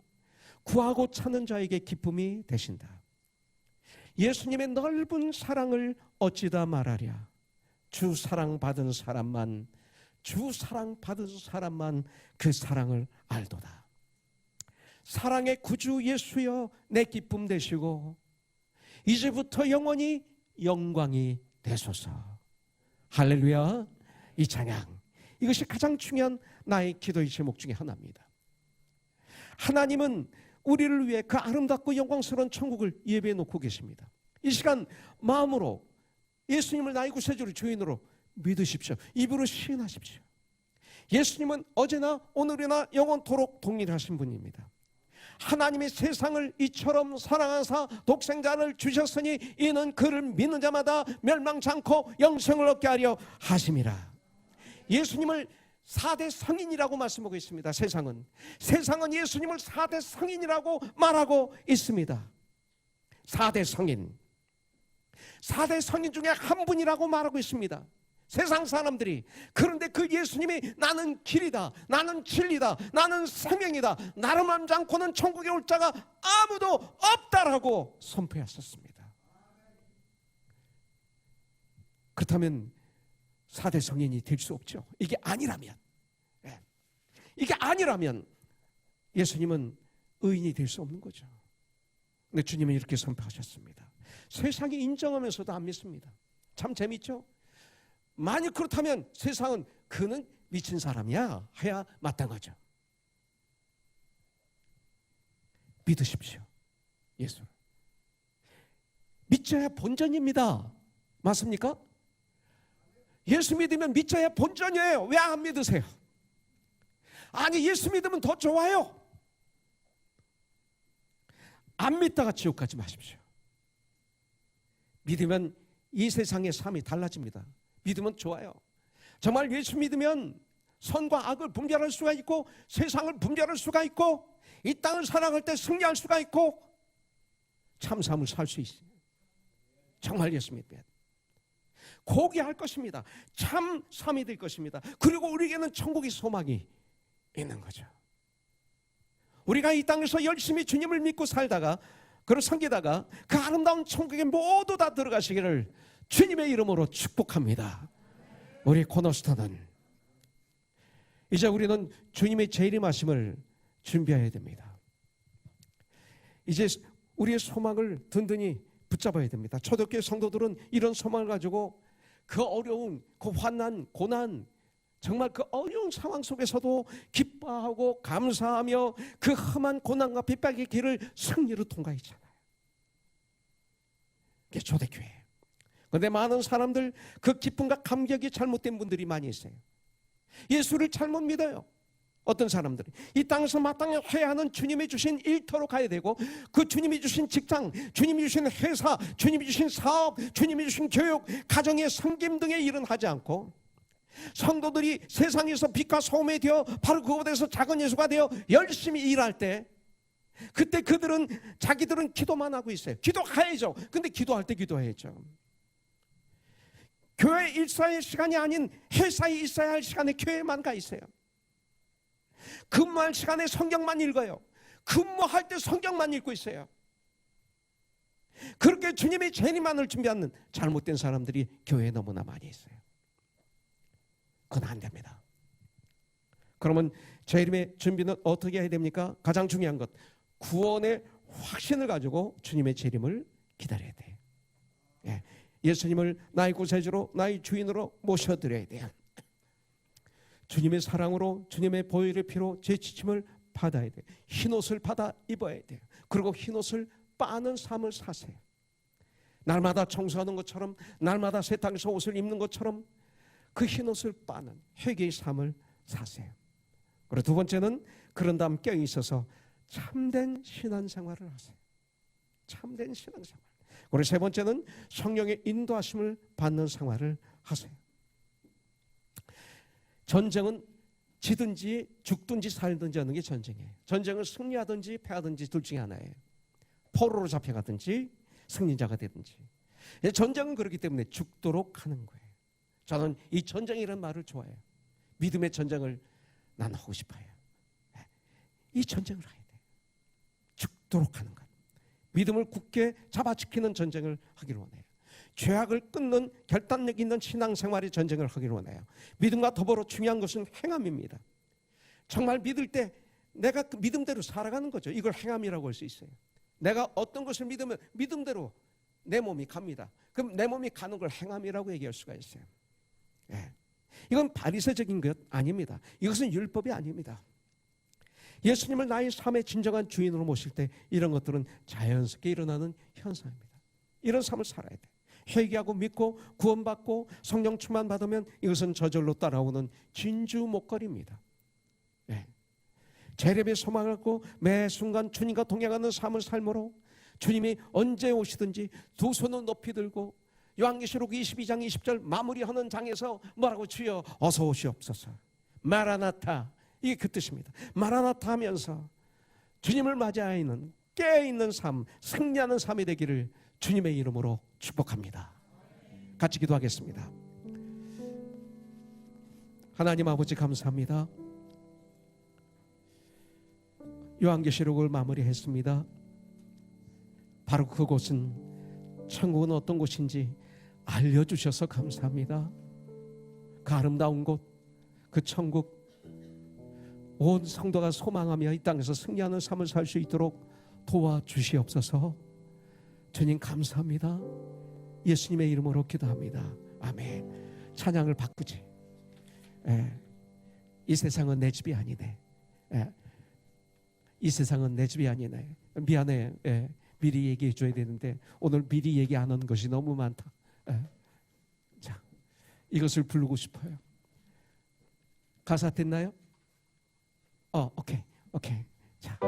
구하고 찾는 자에게 기쁨이 되신다. 예수님의 넓은 사랑을 어찌다 말하랴. 주 사랑받은 사람만 그 사랑을 알도다. 사랑의 구주 예수여 내 기쁨 되시고 이제부터 영원히 영광이 되소서. 할렐루야. 이 찬양, 이것이 가장 중요한 나의 기도의 제목 중에 하나입니다. 하나님은 우리를 위해 그 아름답고 영광스러운 천국을 예배해 놓고 계십니다. 이 시간 마음으로 예수님을 나의 구세주로 주인으로 믿으십시오. 입으로 시인하십시오. 예수님은 어제나 오늘이나 영원토록 동일하신 분입니다. 하나님이 세상을 이처럼 사랑하사 독생자를 주셨으니 이는 그를 믿는 자마다 멸망치 않고 영생을 얻게 하려 하심이라. 예수님을 4대 성인이라고 말씀하고 있습니다. 세상은 예수님을 4대 성인이라고 말하고 있습니다. 4대 성인 중에 한 분이라고 말하고 있습니다. 세상 사람들이. 그런데 그 예수님이 나는 길이다, 나는 진리다, 나는 생명이다, 나를 만지 않고는 천국에 올 자가 아무도 없다라고 선포하셨습니다. 그렇다면 4대 성인이 될 수 없죠. 이게 아니라면 예수님은 의인이 될 수 없는 거죠. 근데 주님은 이렇게 선포하셨습니다. 세상이 인정하면서도 안 믿습니다. 참 재밌죠? 만약 그렇다면 세상은 그는 미친 사람이야 해야 마땅하죠. 믿으십시오. 예수를. 믿져야 본전입니다. 맞습니까? 예수 믿으면 믿져야 본전이에요. 왜 안 믿으세요? 아니, 예수 믿으면 더 좋아요. 안 믿다가 지옥 가지 마십시오. 믿으면 이 세상의 삶이 달라집니다. 믿으면 좋아요. 정말 예수 믿으면 선과 악을 분별할 수가 있고, 세상을 분별할 수가 있고, 이 땅을 살아갈 때 승리할 수가 있고, 참 삶을 살 수 있어요. 정말 예수 믿으면 고귀할 것입니다. 참 삶이 될 것입니다. 그리고 우리에게는 천국의 소망이 있는 거죠. 우리가 이 땅에서 열심히 주님을 믿고 살다가, 그를 섬기다가 그 아름다운 천국에 모두 다 들어가시기를 주님의 이름으로 축복합니다. 우리 코너스타는 이제 우리는 주님의 재림하심을 준비해야 됩니다. 이제 우리의 소망을 든든히 붙잡아야 됩니다. 초대교회 성도들은 이런 소망을 가지고 그 어려운, 그 환난, 고난, 정말 그 어려운 상황 속에서도 기뻐하고 감사하며 그 험한 고난과 핍박의 길을 승리로 통과했잖아요. 그게 초대교회. 그런데 많은 사람들 그 기쁨과 감격이 잘못된 분들이 많이 있어요. 예수를 잘못 믿어요. 어떤 사람들은 이 땅에서 마땅히 해야 하는 주님이 주신 일터로 가야 되고, 그 주님이 주신 직장, 주님이 주신 회사, 주님이 주신 사업, 주님이 주신 교육, 가정의 섬김 등의 일은 하지 않고, 성도들이 세상에서 빛과 소금이 되어 바로 그곳에서 작은 예수가 되어 열심히 일할 때, 그때 그들은 자기들은 기도만 하고 있어요. 기도해야죠. 근데 기도할 때 기도해야죠. 교회 일사의 시간이 아닌 회사에 있어야 할 시간에 교회만 가 있어요. 근무할 시간에 성경만 읽어요. 근무할 때 성경만 읽고 있어요. 그렇게 주님의 재림만을 준비하는 잘못된 사람들이 교회에 너무나 많이 있어요. 그건 안 됩니다. 그러면 재림의 준비는 어떻게 해야 됩니까? 가장 중요한 것, 구원의 확신을 가지고 주님의 재림을 기다려야 돼요. 예수님을 나의 구세주로, 나의 주인으로 모셔드려야 돼요. 주님의 사랑으로, 주님의 보혈의 피로 제 지침을 받아야 돼요. 흰옷을 받아 입어야 돼요. 그리고 흰옷을 빠는 삶을 사세요. 날마다 청소하는 것처럼, 날마다 세탁해서 옷을 입는 것처럼 그 흰옷을 빠는 회개의 삶을 사세요. 그리고 두 번째는 그런 다음 껴있어서 참된 신앙생활을 하세요. 참된 신앙생활. 그리고 세 번째는 성령의 인도하심을 받는 생활을 하세요. 전쟁은 지든지 죽든지 살든지 하는 게 전쟁이에요. 전쟁은 승리하든지 패하든지 둘 중에 하나예요. 포로로 잡혀가든지 승리자가 되든지. 전쟁은 그렇기 때문에 죽도록 하는 거예요. 저는 이 전쟁이라는 말을 좋아해요. 믿음의 전쟁을 난 하고 싶어요. 이 전쟁을 해야 돼요. 죽도록 하는 것. 믿음을 굳게 잡아지키는 전쟁을 하기를 원해요. 죄악을 끊는 결단력 있는 신앙생활의 전쟁을 하기를 원해요. 믿음과 더불어 중요한 것은 행함입니다. 정말 믿을 때 내가 그 믿음대로 살아가는 거죠. 이걸 행함이라고 할 수 있어요. 내가 어떤 것을 믿으면 믿음대로 내 몸이 갑니다. 그럼 내 몸이 가는 걸 행함이라고 얘기할 수가 있어요. 이건 바리새적인 것 아닙니다. 이것은 율법이 아닙니다. 예수님을 나의 삶의 진정한 주인으로 모실 때 이런 것들은 자연스럽게 일어나는 현상입니다. 이런 삶을 살아야 돼. 회개하고 믿고 구원받고 성령 충만 받으면 이것은 저절로 따라오는 진주 목걸이입니다. 재림의 소망을 갖고 매 순간 주님과 동행하는 삶을 삶으로 주님이 언제 오시든지 두 손을 높이 들고 요한계시록 22장 20절 마무리하는 장에서 뭐라고, 주여 어서 오시옵소서, 마라나타, 이게 그 뜻입니다. 마라나타 하면서 주님을 맞이하는 깨어있는 삶, 승리하는 삶이 되기를 주님의 이름으로 축복합니다. 같이 기도하겠습니다. 하나님 아버지 감사합니다. 요한계시록을 마무리했습니다. 바로 그곳은, 천국은 어떤 곳인지 알려주셔서 감사합니다. 그 아름다운 곳, 그 천국, 온 성도가 소망하며 이 땅에서 승리하는 삶을 살 수 있도록 도와주시옵소서. 주님 감사합니다. 예수님의 이름으로 기도합니다. 아멘. 찬양을 바꾸지. 이 세상은 내 집이 아니네. 이 세상은 내 집이 아니네. 미안해. 미리 얘기해 줘야 되는데 오늘 미리 얘기 안 하는 것이 너무 많다. 자, 이것을 부르고 싶어요. 가사 됐나요? 오케이. 자.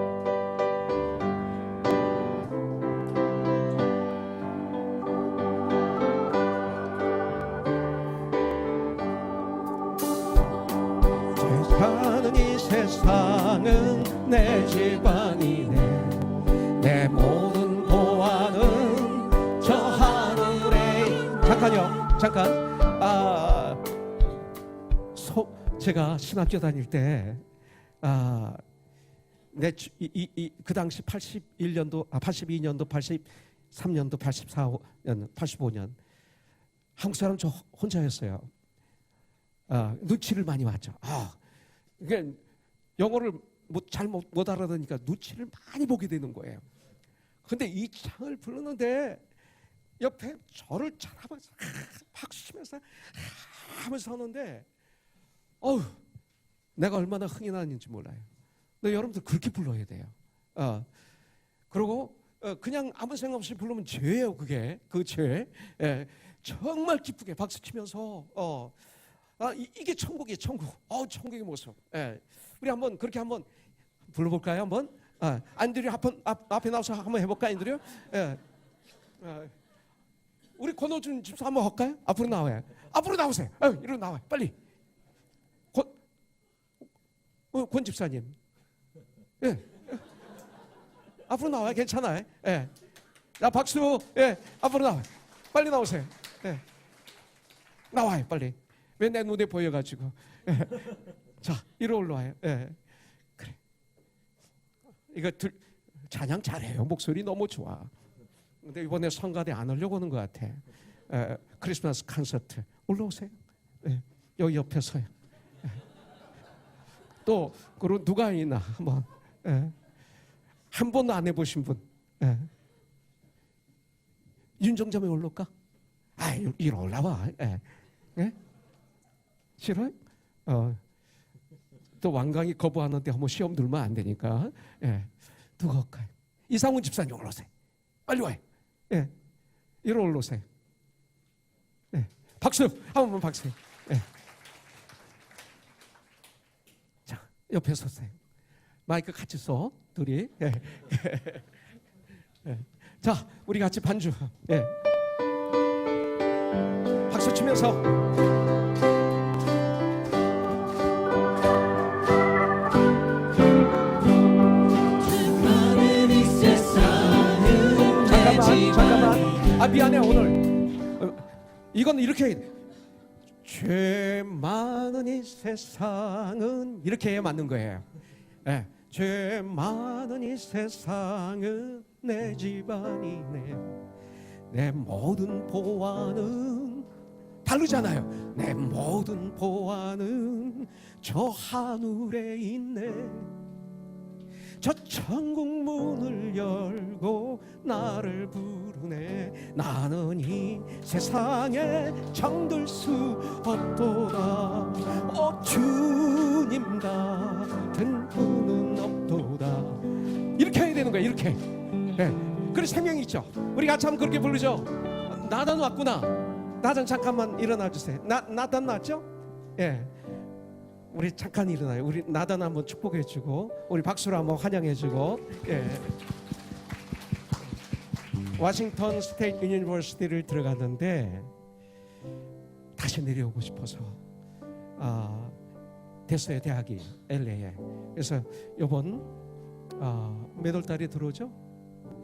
사는 이 세상은 내 집안이네. 내 모든 보안은 저 하늘에. 잠깐. 제가 신학교 다닐 때 그 당시 81년도, 82년도, 83년도, 84년, 85년 한국 사람 저 혼자였어요. 눈치를 많이 봤죠. 그러니까 영어를 잘 못 알아듣으니까 눈치를 많이 보게 되는 거예요. 근데 이 창을 부르는데 옆에 저를 쳐다보면서 박수 치면서 하면서 하는데 내가 얼마나 흥이 나는지 몰라요. 근데 여러분들 그렇게 불러야 돼요. 그리고 그냥 아무 생각 없이 부르면 죄예요. 그게 그 죄. 정말 기쁘게 박수 치면서 이게 천국이에요. 천국. 천국의 모습. 우리 한번 그렇게 한번 불러볼까요? 한번. 안드류 앞에 나와서 한번 해볼까, 안드류? 우리 권호준 집사 한번 할까요? 앞으로 나와요. 앞으로 나오세요. 이리로 나와요. 빨리. 권 집사님. 앞으로 나와요. 괜찮아요. 자, 박수. 앞으로 나와요. 빨리 나오세요. 나와요. 빨리. 왜 내 눈에 보여가지고. 자, 이리 올라와요. 그래. 이거 찬양 잘해요. 목소리 너무 좋아. 근데 이번에 성가대 안 하려고 하는 것 같아. 크리스마스 콘서트. 올라오세요. 여기 옆에 서요. 또 그리고 누가 있나 한번. 한 번도 안 해보신 분. 윤정점에 올라올까? 이리 올라와. 싫어요? 또 완강히 거부하는데 한번 시험 들면 안 되니까. 누가 할까요? 이상훈 집사님 올라오세요. 빨리 와요. 이리 올라오세요. 박수. 한 번만 박수. 자, 옆에 서세요. 마이크 같이 써. 둘이. 자, 우리 같이 반주. 박수 치면서. 잠깐만. 미안해. 오늘 이건 이렇게 죄 많은 이 세상은 이렇게 해야 맞는 거예요. 죄 많은 이 세상은 내 집안이네. 내 모든 보안은 다르잖아요. 내 모든 보안은 저 하늘에 있네. 저 천국 문을 열고 나를 부르네. 나는 이 세상에 정들 수 없도다. 주님 같은 분은 없도다. 이렇게 해야 되는 거예요. 이렇게. 그래서 생명이 있죠. 우리 같이 한번 그렇게 부르죠. 나단 왔구나. 나단 잠깐만 일어나 주세요. 나단 왔죠? 우리 잠깐 일어나요. 우리 나단 한번 축복해주고 우리 박수로 한번 환영해주고. 워싱턴 스테이트 유니버시티를 들어갔는데 다시 내려오고 싶어서 됐어요. 대학이 LA에. 그래서 이번 몇 월 달에 들어오죠?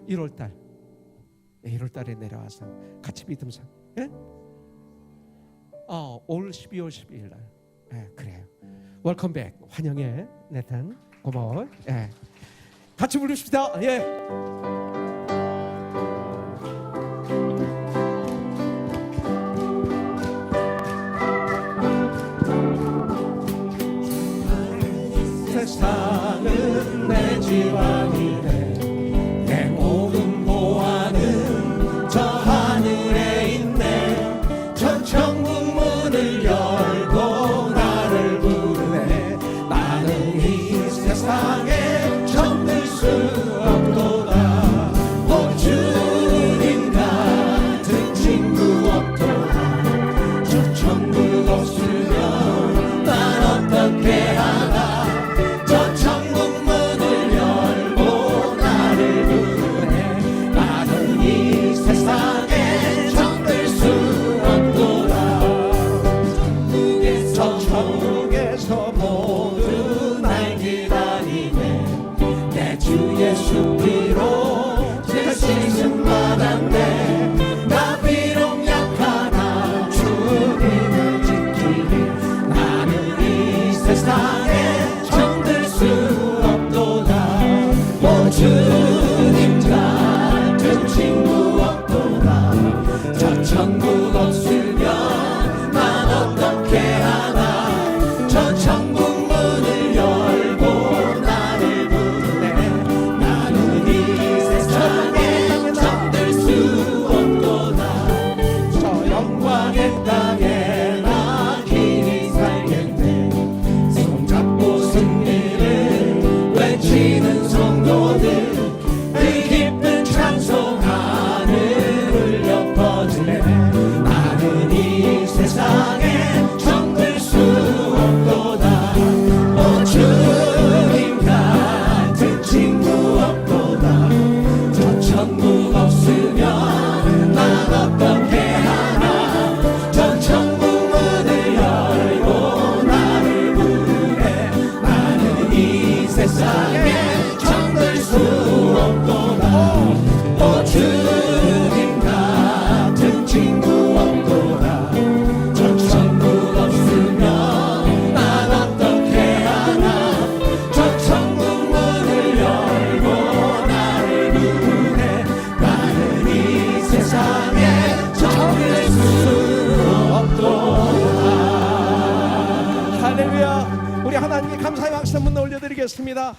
1월 달. 1월 달에 내려와서 같이 믿음상. 올 12월 12일 날. 그래요. 웰컴백. 환영해. 네탄. 고마워. 같이 부릅시다. 세상은 내 집안이네. 내 모든 보안은 저 하늘에 있네. 예수 피로 제 씻음 받았네. 나 비록 약하나 주님을 지키리. 나는 이 세상에 정들 수 없도다. 오 주님 같은 친구 없도다. 저 천국 없으면 난 어떻게 하나. 저 천국 문을 열고 나를 부르네. 나는 이 세상에 정들 수 없도다. 저 영광의 땅에 나 길이 살겠네. 손잡고 승리를 외치는 성도들 그 기쁜 찬송 하늘 울려 퍼지네. 나는 이 세상에 정들 수 없도다. 오 주님 같은 친구 없도다. 저 천국 없으면 난 어떻게 하나. 저 천국 문을 열고 나를 부르네. 나는 이 세상에 정들 수 없도다. 오 주님 같은 친구 없도다. 저 천국 없으면 난 어떻게 하나. 저 천국 문을 열고 나를 부르네. 나는 이 세상에 정들 수 없도다. 할렐루야. 우리 하나님께 감사의 박수 한번 올려드리겠습니다.